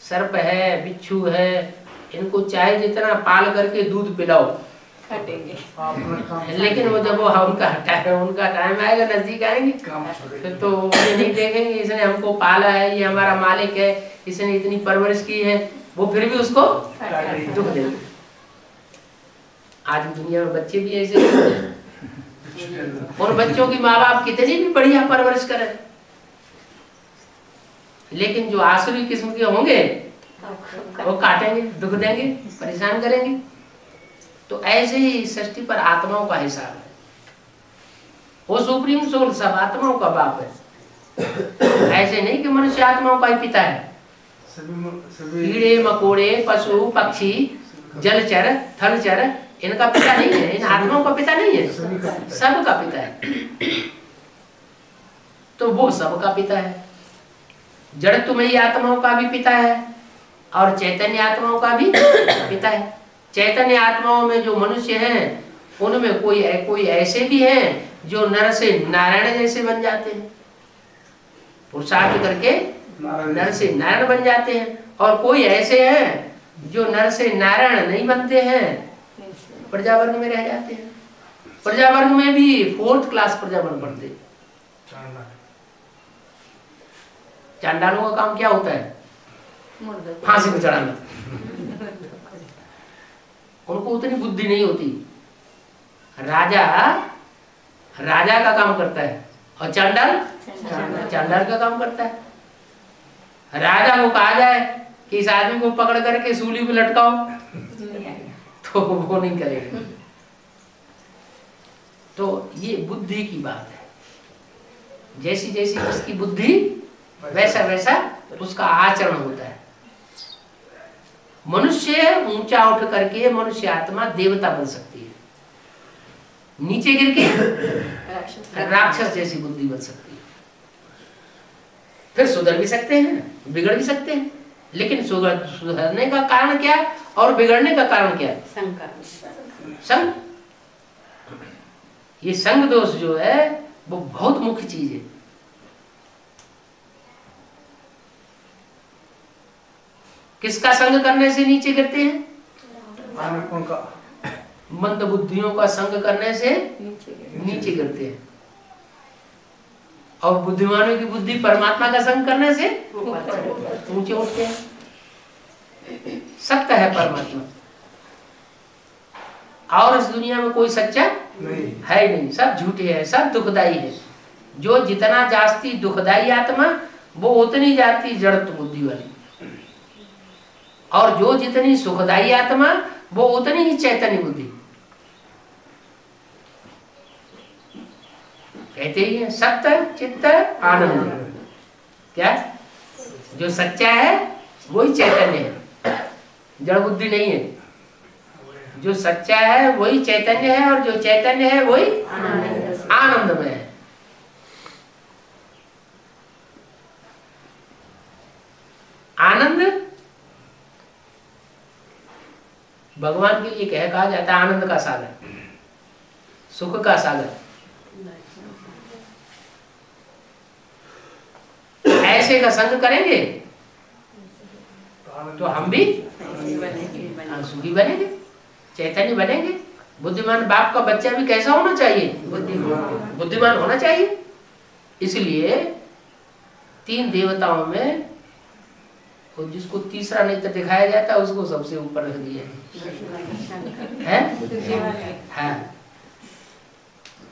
सर्प है, बिच्छू है, इनको चाहे जितना पाल करके दूध पिलाओ हटेंगे, लेकिन वो जब वो उनका हटा, उनका टाइम आएगा, नजदीक आएंगे फिर तो ये नहीं देखेंगे इसने हमको पाला है, ये हमारा मालिक है, इसने इतनी परवरिश की है, वो फिर भी उसको दुख देंगे। आज दुनिया में बच्चे भी ऐसे हैं, और बच्चों की माँ बाप कितनी भी बढ़िया परवरिश करें, लेकिन जो आसुरी किस्म के होंगे वो काटेंगे, दुख देंगे, परेशान करेंगे। तो ऐसे ही सृष्टि पर आत्माओं का हिसाब है। वो सुप्रीम सोल सब आत्माओं का बाप है। ऐसे नहीं कि मनुष्य आत्माओं का ही पिता है। कीड़े मकोड़े, पशु पक्षी, जलचर, थलचर, इनका पिता नहीं है, इन आत्माओं का पिता नहीं है, सबका पिता है। तो वो सबका पिता है। जड़त्वमयी आत्माओं का भी पिता है और चैतन्य आत्माओं का भी पिता है। चैतन्य आत्माओं में जो मनुष्य हैं उनमें कोई ऐसे भी हैं जो नर से नारायण जैसे बन जाते हैं, पुरुषार्थ करके नर से नारायण बन जाते हैं, और कोई ऐसे हैं जो नर से नारायण नहीं बनते हैं प्रजावर्ग में रह जाते हैं। प्रजावर्ग में भी 4th क्लास प्रजावर्ग पढ़ते। चांडालों का काम क्या होता है? फांसी पे चढ़ाना। उनको उतनी बुद्धि नहीं होती। राजा राजा का काम करता है और चांडाल चांडाल का काम करता है। राजा को कहा जाए कि इस आदमी को पकड़ करके सूली पे लटकाओ तो वो नहीं करेगा। तो ये बुद्धि की बात है। जैसी जैसी उसकी बुद्धि वैसा वैसा उसका आचरण होता है। मनुष्य ऊंचा उठ करके मनुष्य आत्मा देवता बन सकती है, नीचे गिर के राक्षस जैसी बुद्धि बन सकती है। फिर सुधर भी सकते हैं, बिगड़ भी सकते हैं। लेकिन सुधरने का कारण क्या और बिगड़ने का कारण क्या? संग। ये संग दोष जो है वो बहुत मुख्य चीज है। किसका संग करने से नीचे गिरते हैं? मंद बुद्धियों का संग करने से नीचे गिरते हैं। और बुद्धिमानों की बुद्धि परमात्मा का संग करने से ऊंचे उठते हैं। सत्य है परमात्मा, और इस दुनिया में कोई सच्चा है नहीं, सब झूठे हैं, सब दुखदाई है। जो जितना जास्ती दुखदाई आत्मा वो उतनी जाती जड़त्व बुद्धि वाली, और जो जितनी सुखदाई आत्मा वो उतनी ही चैतन्य बुद्धि। कहते ही है सत्य चित्त आनंद। क्या? जो सच्चा है वही चैतन्य है, जड़ बुद्धि नहीं है। जो सच्चा है वही चैतन्य है, और जो चैतन्य है वही आनंदमय है। आनंद भगवान के लिए कहा जाता है आनंद का सागर, सुख का सागर। ऐसे का संग करेंगे तो हम भी सुखी बनेंगे, चैतन्य बनेंगे। बुद्धिमान बाप का बच्चा भी कैसा होना चाहिए? बुद्धिमान होना चाहिए। इसलिए 3 देवताओं में और जिसको तीसरा नेत्र दिखाया जाता है उसको सबसे ऊपर रख दिया है।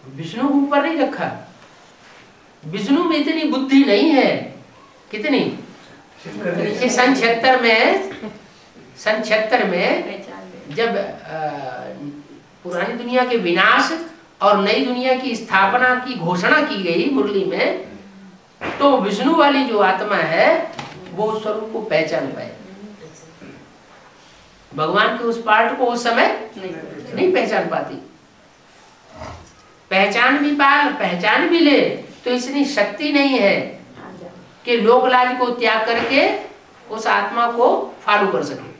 विष्णु को ऊपर नहीं रखा। विष्णु में इतनी बुद्धि नहीं है। कितनी? सन 76 में जब पुरानी दुनिया के विनाश और नई दुनिया की स्थापना की घोषणा की गई मुरली में, तो विष्णु वाली जो आत्मा है वो उस स्वरूप को पहचान पाए। भगवान के उस पार्ट को उस समय नहीं पहचान पाती। पहचान भी ले तो इतनी शक्ति नहीं है कि लोक लाज को त्याग करके उस आत्मा को फॉलो कर सके।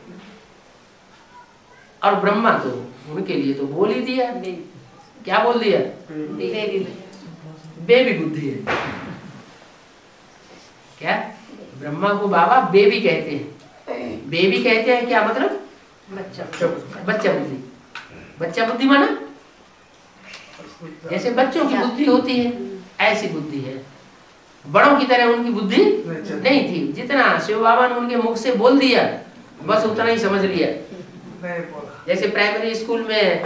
और ब्रह्मा तो उनके लिए तो बोल ही दिया। क्या बोल दिया? बेबी बुद्धि है। क्या? ब्रह्मा को बाबा बेबी कहते हैं। बेबी कहते हैं क्या मतलब? बच्चा बुद्धि। बच्चा बुद्धि माना जैसे बच्चों की बुद्धि होती है ऐसी बुद्धि है। बड़ों की तरह उनकी बुद्धि नहीं थी। जितना शिव बाबा ने उनके मुख से बोल दिया बस उतना ही समझ लिया। जैसे प्राइमरी स्कूल में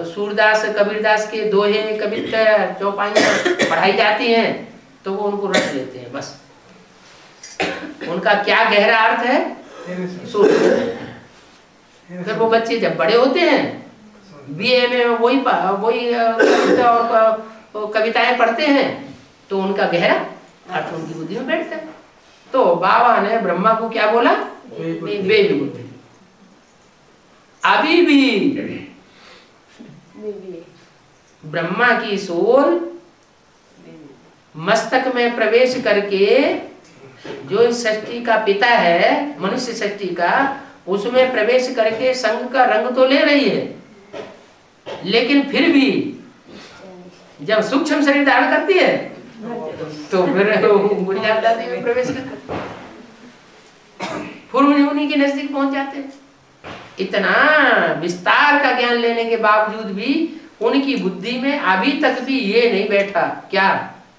सूरदास कबीरदास के दोहे कविता चौपाइयाँ पढ़ाई जाती हैं तो वो उनको रट लेते हैं। बस उनका क्या गहरा अर्थ है फिर वो बच्चे जब बड़े होते हैं बीए में वही कविता और कविताएं पढ़ते हैं तो उनका गहरा अर्थ उनकी बुद्धि में बैठता है। तो बाबा ने ब्रह्मा को क्या बोला? बेबी बुद्धि। अभी भी ब्रह्मा की सोल मस्तक में प्रवेश करके जो इस सृष्टि का पिता है मनुष्य सृष्टि का, उसमें प्रवेश करके संग का रंग तो ले रही है, लेकिन फिर भी जब सूक्ष्म शरीर धारण करती है तो फिर गुड़िया दादी में प्रवेश करती है। उन्हीं के नजदीक पहुंच जाते हैं। इतना विस्तार का ज्ञान लेने के बावजूद भी उनकी बुद्धि में अभी तक भी ये नहीं बैठा क्या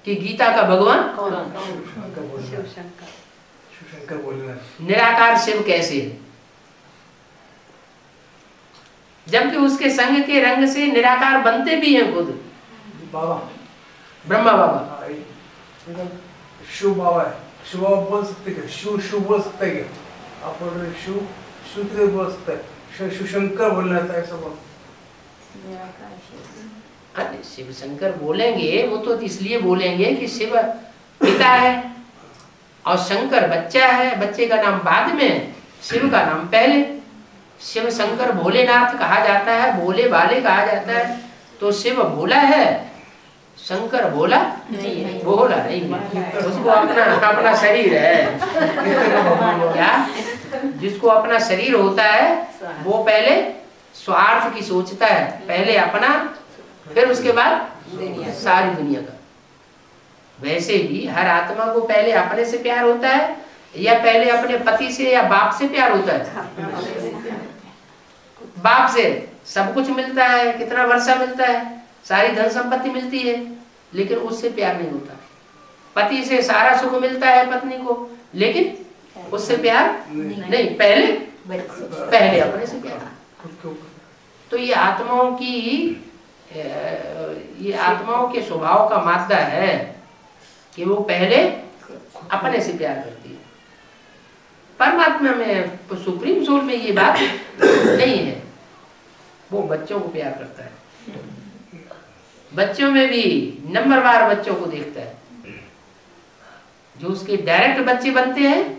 कि गीता का भगवान शिवशंकर बोलना निराकार शिव कैसे है, जबकि उसके संग के रंग से निराकार बनते भी हैं खुद बाबा, ब्रह्मा बाबा। शिव बाबा है, शिव बाबा बोल सकते क्या? शिव बोल सकते हैं क्या? आप बोल रहे शिव के बोल सकते हैं, शिवशंकर बोलना था ऐसा बोल। अरे शिव शंकर बोलेंगे वो तो इसलिए बोलेंगे कि शिव पिता है और शंकर बच्चा है, बच्चे का नाम बाद में, शिव का नाम पहले। शिव शंकर भोलेनाथ कहा जाता है, भोले वाले कहा जाता है, तो शिव भोला है, शंकर भोला भोला नहीं है। उसको अपना शरीर है क्या, जिसको अपना शरीर होता है वो पहले स्वार्थ की सोचता है, पहले अपना फिर उसके बाद सारी दुनिया का। वैसे ही हर आत्मा को पहले अपने से प्यार होता है या पहले अपने पति से या बाप से प्यार होता है? बाप से सब कुछ मिलता है, कितना वर्षा मिलता है, सारी धन संपत्ति मिलती है, लेकिन उससे प्यार नहीं होता। पति से सारा सुख मिलता है पत्नी को, लेकिन उससे प्यार नहीं, पहले अपने से प्यार। तो ये आत्माओं के स्वभाव का मादा है कि वो पहले अपने से प्यार करती है। परमात्मा में तो सुप्रीम सोल में ये बात नहीं है, वो बच्चों को प्यार करता है। बच्चों में भी नंबरवार बच्चों को देखता है, जो उसके डायरेक्ट बच्चे बनते हैं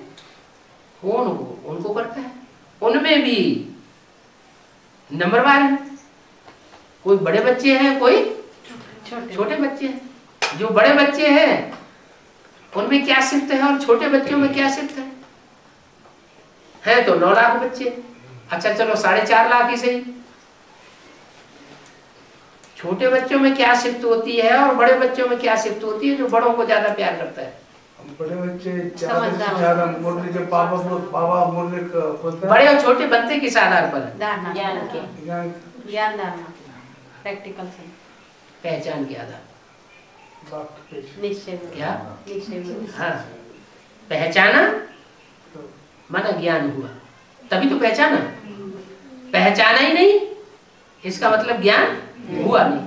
वो उनको करता है। उनमें भी नंबरवार है, कोई बड़े बच्चे हैं, कोई छोटे बच्चे हैं। जो बड़े बच्चे हैं उनमें क्या सिफ्त है और छोटे बच्चों में क्या सिफ्त है तो 9 लाख बच्चे, अच्छा चलो 4.5 लाख ही सही। छोटे बच्चों में क्या सिफ्त होती है और बड़े बच्चों में क्या सिफ्त होती है जो बड़ों को ज्यादा प्यार करता है? बड़े बच्चे ज्यादा मुरली, जब बाबा मुरली होता है। बड़े और छोटे बनते किस आधार पर? ज्ञान धारणा, प्रैक्टिकल से, पहचान के आधार। निश्चय क्या? हाँ, पहचाना माना ज्ञान हुआ, तभी तो पहचाना। पहचाना ही नहीं इसका मतलब ज्ञान हुआ नहीं।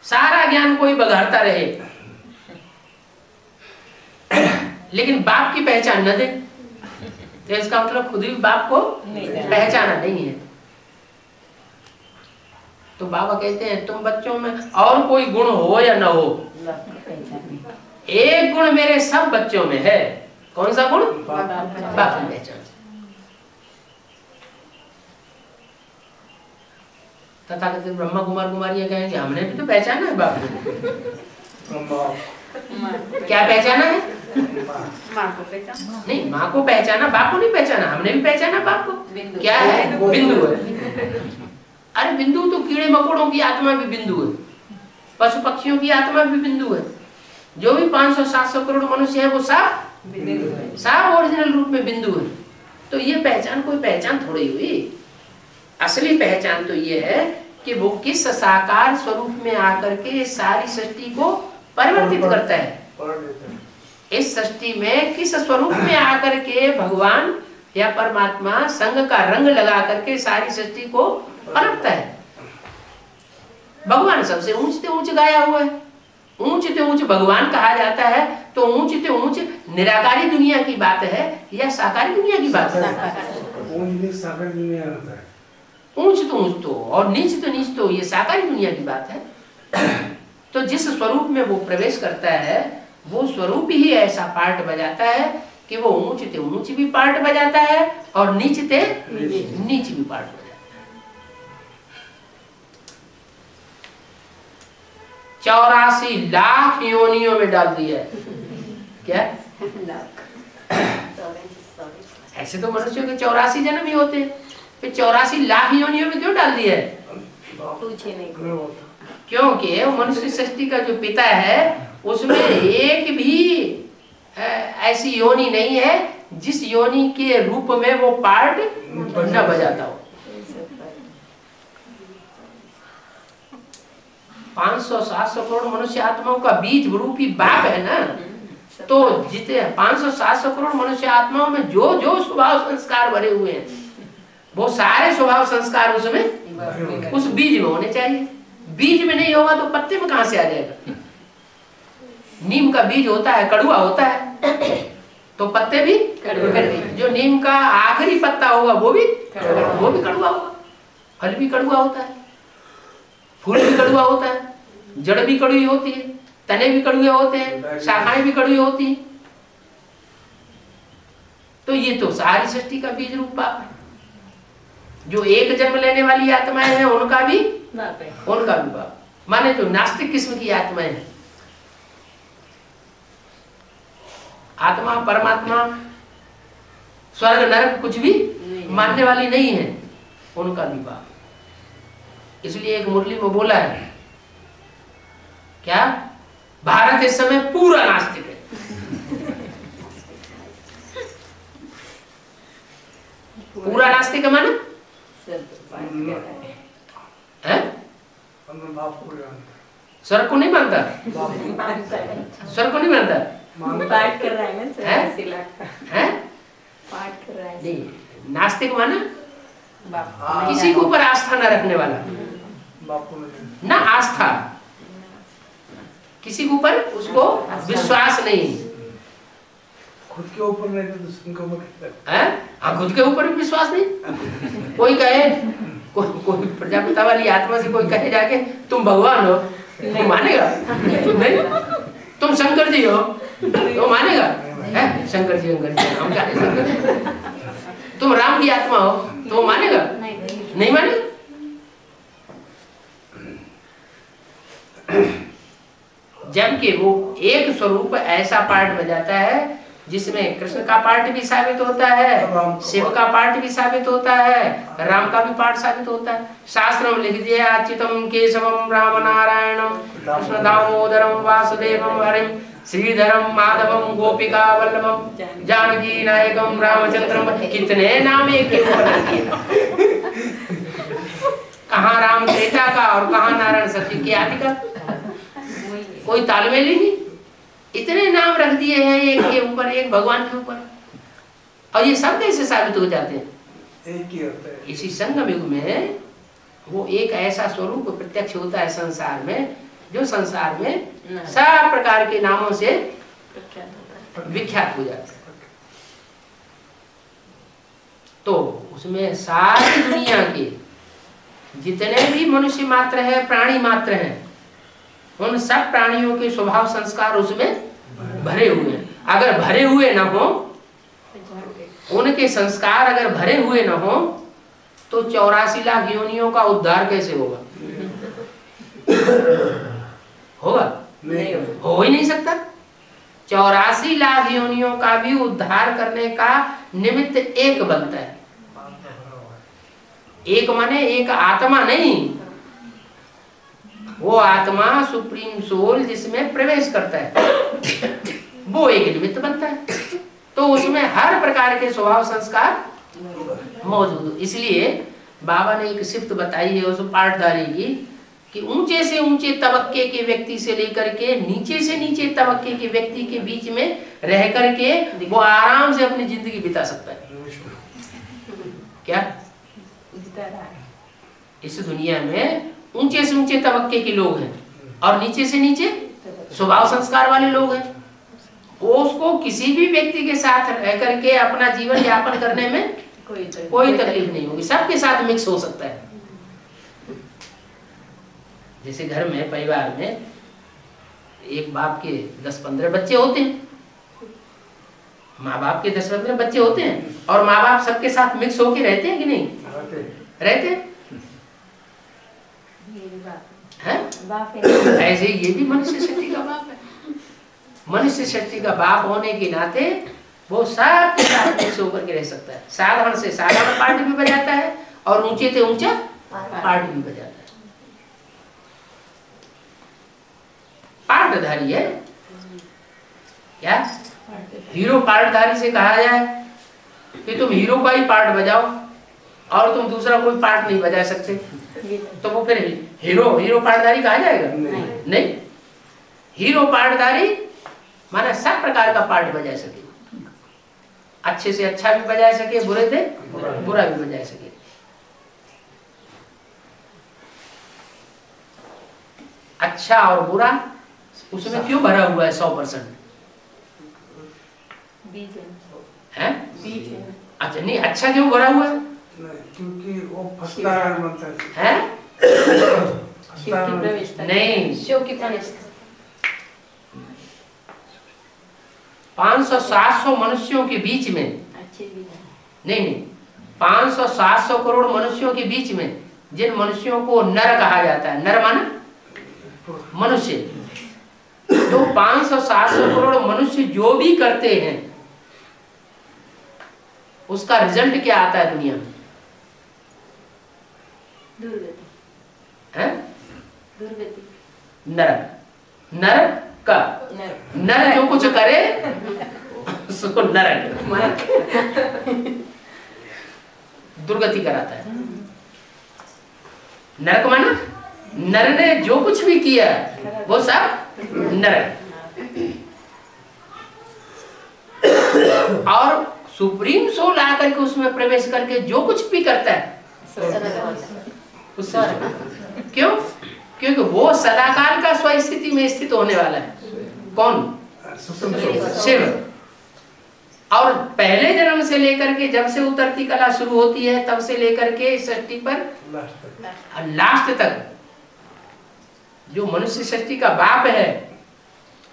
सारा ज्ञान कोई बघाड़ता रहे लेकिन बाप की पहचान न दे तो इसका मतलब खुद भी बाप को पहचाना नहीं है। तो बाबा कहते हैं तुम बच्चों में और कोई गुण हो या न हो, एक गुण मेरे सब बच्चों में है। कौन सा गुण? बाप की पहचान। तथाकथित ब्रह्मा कुमार कुमारियां कहेंगे हमने भी तो पहचाना है बाप को। क्या पहचाना है? माँ को पहचाना नहीं, माँ को पहचाना, बाप को नहीं पहचाना। हमने भी पहचाना बाप को। क्या है? बिंदु है। अरे बिंदु तो कीड़े मकोड़ों की आत्मा भी बिंदु है, पशु पक्षियों की आत्मा भी बिंदु है। जो भी 500-700 करोड़ मनुष्य है वो सब ओरिजिनल रूप में बिंदु है। तो ये पहचान कोई पहचान थोड़ी हुई। असली पहचान तो ये है कि वो किस साकार स्वरूप में आकर के सारी सृष्टि को परिवर्तित करता है। इस सृष्टि में किस स्वरूप में आकर के भगवान या परमात्मा संग का रंग लगा करके सारी सृष्टि को पलटता है। भगवान सबसे ऊंच से ऊंच गाया हुआ है। ऊंच से ऊंच भगवान कहा जाता है तो ऊंच से ऊंच निराकारी दुनिया की बात है या साकारी दुनिया की बात है? ऊंच तो और नीच तो ये साकारी दुनिया की बात है। तो जिस स्वरूप में वो प्रवेश करता है वो स्वरूप ही ऐसा पार्ट बजाता है कि वो ऊंच ते ऊंच भी पार्ट बजाता है और नीच ते नीच भी पार्ट बजाता है। 84 लाख योनियों में डाल दिया है। क्या? ऐसे तो मनुष्यों के 84 जन्म ही होते हैं, फिर 84 लाख योनियों में क्यों डाल दिया है? पूछे नहीं। क्योंकि मनुष्य सृष्टि का जो पिता है उसमें एक भी ऐसी योनि नहीं है जिस योनि के रूप में वो पार्ट न बजाता हो। 500-700 करोड़ मनुष्य आत्माओं का बीज रूपी बाप है ना, तो जितने 500-700 करोड़ मनुष्य आत्माओं में जो जो स्वभाव संस्कार भरे हुए हैं, वो सारे स्वभाव संस्कार उसमें उस बीज में होने चाहिए। बीज में नहीं होगा तो पत्ते में कहां से आ जाएगा? नीम का बीज होता है, कड़वा होता है, तो पत्ते भी कड़वे। जो नीम का आखिरी पत्ता होगा वो भी कड़वा होगा। फल भी कड़वा होता है, फूल भी कड़वा होता है, जड़ भी कड़वी होती है, तने भी कड़वे होते हैं, शाखाएं भी कड़वी होती हैं। तो ये तो सारी सृष्टि का बीज रूप बाप है। जो एक जन्म लेने वाली आत्माएं हैं उनका भी बाप, माने जो नास्तिक किस्म की आत्माएं हैं, आत्मा परमात्मा स्वर्ग नरक कुछ भी मानने वाली नहीं है, उनका भी बाप। इसलिए एक मुरली में बोला है क्या, भारत इस समय पूरा नास्तिक है। पूरा नास्तिक है माना स्वर्ग को नहीं मानता, स्वर्ग को नहीं मानता, पाठ कर रहा है ना, पाठ कर रहा है। नहीं, नास्तिक माना किसी के ऊपर आस्था न रखने वाला, ना आस्था, किसी के ऊपर उसको विश्वास नहीं, खुद के ऊपर नहीं तो दूसरे के ऊपर। हाँ, खुद के ऊपर भी विश्वास नहीं। कोई कहे, कोई प्रजापिता वाली आत्मा से कोई कहे जाके तुम भगवान हो, तो मानेगा? नहीं। तुम शंकर जी हो, तो मानेगा? शंकर जी हम क्या शंकर? तुम राम की आत्मा हो, तो मानेगा? नहीं मानेगा। जबकि वो एक स्वरूप ऐसा पार्ट बजाता है जिसमें कृष्ण का पार्ट भी साबित होता है, शिव का पार्ट भी साबित होता है, राम का भी पार्ट साबित होता है। शास्त्र में लिख दिया अच्युतम केशवम राम नारायणम कृष्ण दामोदरम वासुदेवम हरिम श्रीधरम माधवम गोपिका वल्लभम जानकी नायकम रामचंद्रम। कितने नाम एक के ऊपर रख दिए। कहाँ राम त्रेता का और कहाँ नारायण सत्य की आदि का, कोई तालमेल ही नहीं। इतने नाम रख दिए हैं एक के ऊपर एक, भगवान के ऊपर, और ये सब कैसे साबित हो जाते हैं? एक ही होता है। इसी संगम युग में वो एक ऐसा स्वरूप प्रत्यक्ष होता है संसार में, जो संसार में सब प्रकार के नामों से विख्यात हो जाता है। तो उसमें सारी दुनिया के जितने भी मनुष्य मात्र है, प्राणी मात्र हैं, उन सब प्राणियों के स्वभाव संस्कार उसमें भरे हुए हैं। अगर भरे हुए न हो, उनके संस्कार अगर भरे हुए न हो, तो 84 लाख योनियों का उद्धार कैसे होगा? होगा? नहीं, हो ही नहीं सकता। 84 लाख योनियों का भी उद्धार करने का निमित्त एक बनता है। एक माने एक आत्मा नहीं, वो आत्मा सुप्रीम सोल जिसमें प्रवेश करता है, वो एक निमित्त बनता है। तो उसमें हर प्रकार के स्वभाव संस्कार मौजूद। इसलिए बाबा ने एक सिफ्त बताई है उस पाठधारी की, कि ऊंचे से ऊंचे तबक्के के व्यक्ति से लेकर के नीचे से नीचे तबक्के के व्यक्ति के बीच में रह करके वो आराम से अपनी जिंदगी बिता सकता है। क्या इस दुनिया में ऊंचे से ऊंचे तबक्के के लोग हैं और नीचे से नीचे स्वभाव संस्कार वाले लोग हैं। वो उसको किसी भी व्यक्ति के साथ रह करके अपना जीवन यापन करने में कोई तकलीफ नहीं होगी, सबके साथ मिक्स हो सकता है। जैसे घर में परिवार में एक बाप के 10-15 बच्चे होते हैं, माँ बाप के 10-15 बच्चे होते हैं, और माँ बाप सबके साथ मिक्स होके रहते हैं कि नहीं रहते हैं? ऐसे ये भी मनुष्य शक्ति का बाप है। मनुष्य शक्ति का बाप होने के नाते वो सबके साथ मिक्स होकर के रह सकता है। साधारण से साधारण पार्ट भी बजाता है और ऊंचे से ऊंचा पार्ट भी बजाता है। पार्टधारी है क्या? हीरो पार्टधारी से कहा जाए कि तुम हीरो का ही पार्ट बजाओ और तुम दूसरा कोई पार्ट नहीं बजा सकते, तो वो फिर हीरो पार्टधारी कहा जाएगा? नहीं। हीरो पार्टधारी माना सब प्रकार का पार्ट बजा सके, अच्छे से अच्छा भी बजा सके, बुरे से बुरा भी बजा सके। अच्छा और बुरा उसमें क्यों भरा हुआ है 100%? है? अच्छा नहीं, अच्छा क्यों भरा हुआ है? क्योंकि वो फंसता है? नहीं, 500-700 मनुष्यों के बीच में, नहीं 500-700 करोड़ मनुष्यों के बीच में जिन मनुष्यों को नर कहा जाता है, नर माना मनुष्य, तो 500-700 करोड़ मनुष्य जो भी करते हैं उसका रिजल्ट क्या आता है दुनिया में? नरक। नरक का नर जो कुछ करे उसको नरक दुर्गति कराता है। नरक माना नर ने जो कुछ भी किया वो सब नरक। और सुप्रीम सोल आकर के उसमें प्रवेश करके जो कुछ भी करता है उससे क्यों? क्योंकि वो सदाकाल का स्वस्थिति में स्थित होने वाला है। कौन? शिव। और पहले जन्म से लेकर के जब से उतरती कला शुरू होती है तब से लेकर के सृष्टि पर लास्ट तक जो मनुष्य सृष्टि का बाप है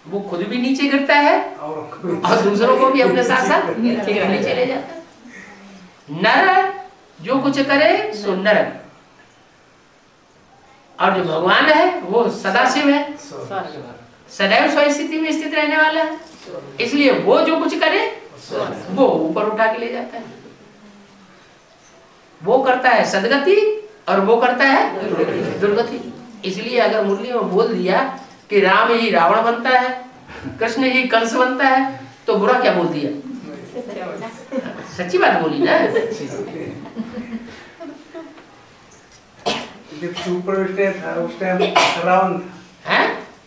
वो खुद भी नीचे गिरता है और दूसरों को भी अपने साथ साथ नीचे ले जाता है। नर जो कुछ करे सो नरक, और जो भगवान है वो सदाशिव है, सदैव स्वस्थिति में स्थित रहने वाला है, इसलिए वो जो कुछ करे वो ऊपर उठा के ले जाता है। वो करता है सदगति और वो करता है दुर्गति। इसलिए अगर मुरली में बोल दिया कि राम ही रावण बनता है, कृष्ण ही कंस बनता है, तो बुरा क्या बोल दिया? सच्ची बात बोली ना। जब सुप्रवेश था उस टाइम रावण है,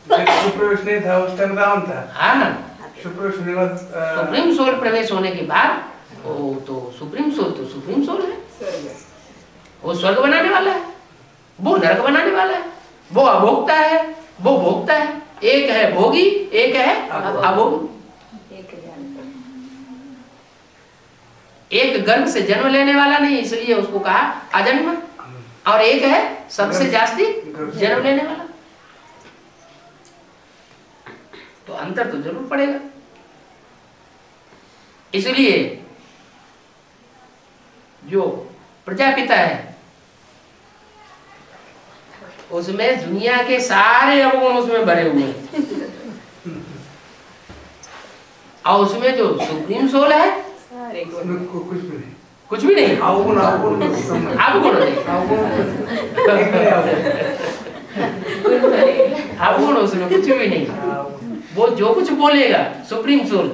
जब सुप्रवेश नहीं था उस टाइम रावण था। हाँ, सुप्रवेश होने के बाद सुप्रीम सोल प्रवेश होने के बाद वो तो सुप्रीम सोल है, वो स्वर्ग बनाने वाला है, वो नरक बनाने वाला है, वो अभोक्ता है, वो भोक्ता है। एक है भोगी, एक है अभोगी। एक गर्भ से जन्म लेने वाला नहीं, इसलिए उसको कहा अजन्म, और एक है सबसे जास्ती जन्म लेने वाला। तो अंतर तो जरूर पड़ेगा। इसलिए जो प्रजापिता है उसमें दुनिया के सारे अवगुण उसमें भरे हुए हैं, और उसमें जो सुप्रीम सोल है कुछ भी नहीं, अवगुण उसमें कुछ भी नहीं। वो जो कुछ बोलेगा सुप्रीम सोल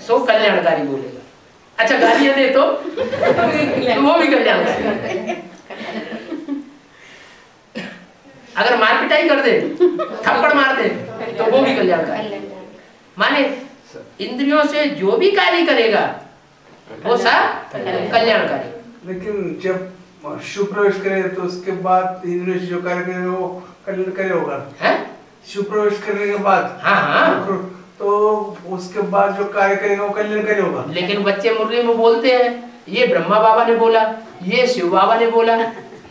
सो कल्याणकारी बोलेगा। अच्छा गालियां दे तो वो भी कल्याणकारी। अगर मारपिटाई कर दे, थप्पड़ मार दे, तो वो भी कल्याणकारी। माने इंद्रियों से जो भी कार्य करेगा वो सब कल्याणकारी। लेकिन जब सुप्रवेश करे तो उसके बाद इंद्रियों से जो कार्य करेगा वो कल्याणकारी होगा। सुप्रवेश करने के बाद हाँ, तो उसके बाद जो कार्य करेगा वो कल्याणकारी होगा। लेकिन बच्चे मुरली में बोलते हैं ये ब्रह्मा बाबा ने बोला, ये शिव बाबा ने बोला।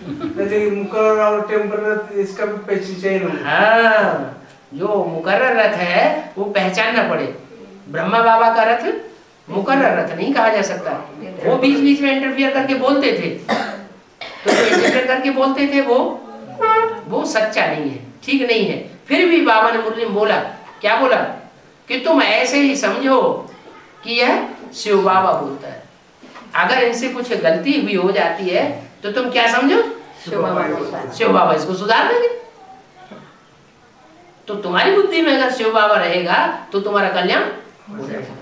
मुकर्रर और टेम्परर इसका भी पहचान चाहिए ना। हाँ, जो मुकर्रर रथ है वो पहचानना पड़े। ब्रह्मा बाबा का रथ मुकर्रर रथ नहीं कहा जा सकता। वो बीच बीच में इंटरफियर करके बोलते थे, तो जो इंटरफियर करके बोलते थे वो सच्चा नहीं है, ठीक नहीं है। फिर भी बाबा ने मुरली में बोला, क्या बोला? कि तुम ऐसे ही समझो कि यह शिव बाबा बोलता है। अगर इनसे कुछ गलती हुई हो जाती है तो तुम क्या समझो? शिव बाबा इसको सुधार देंगे। तो तुम्हारी बुद्धि में अगर शिव बाबा रहेगा तो तुम्हारा कल्याण हो जाएगा।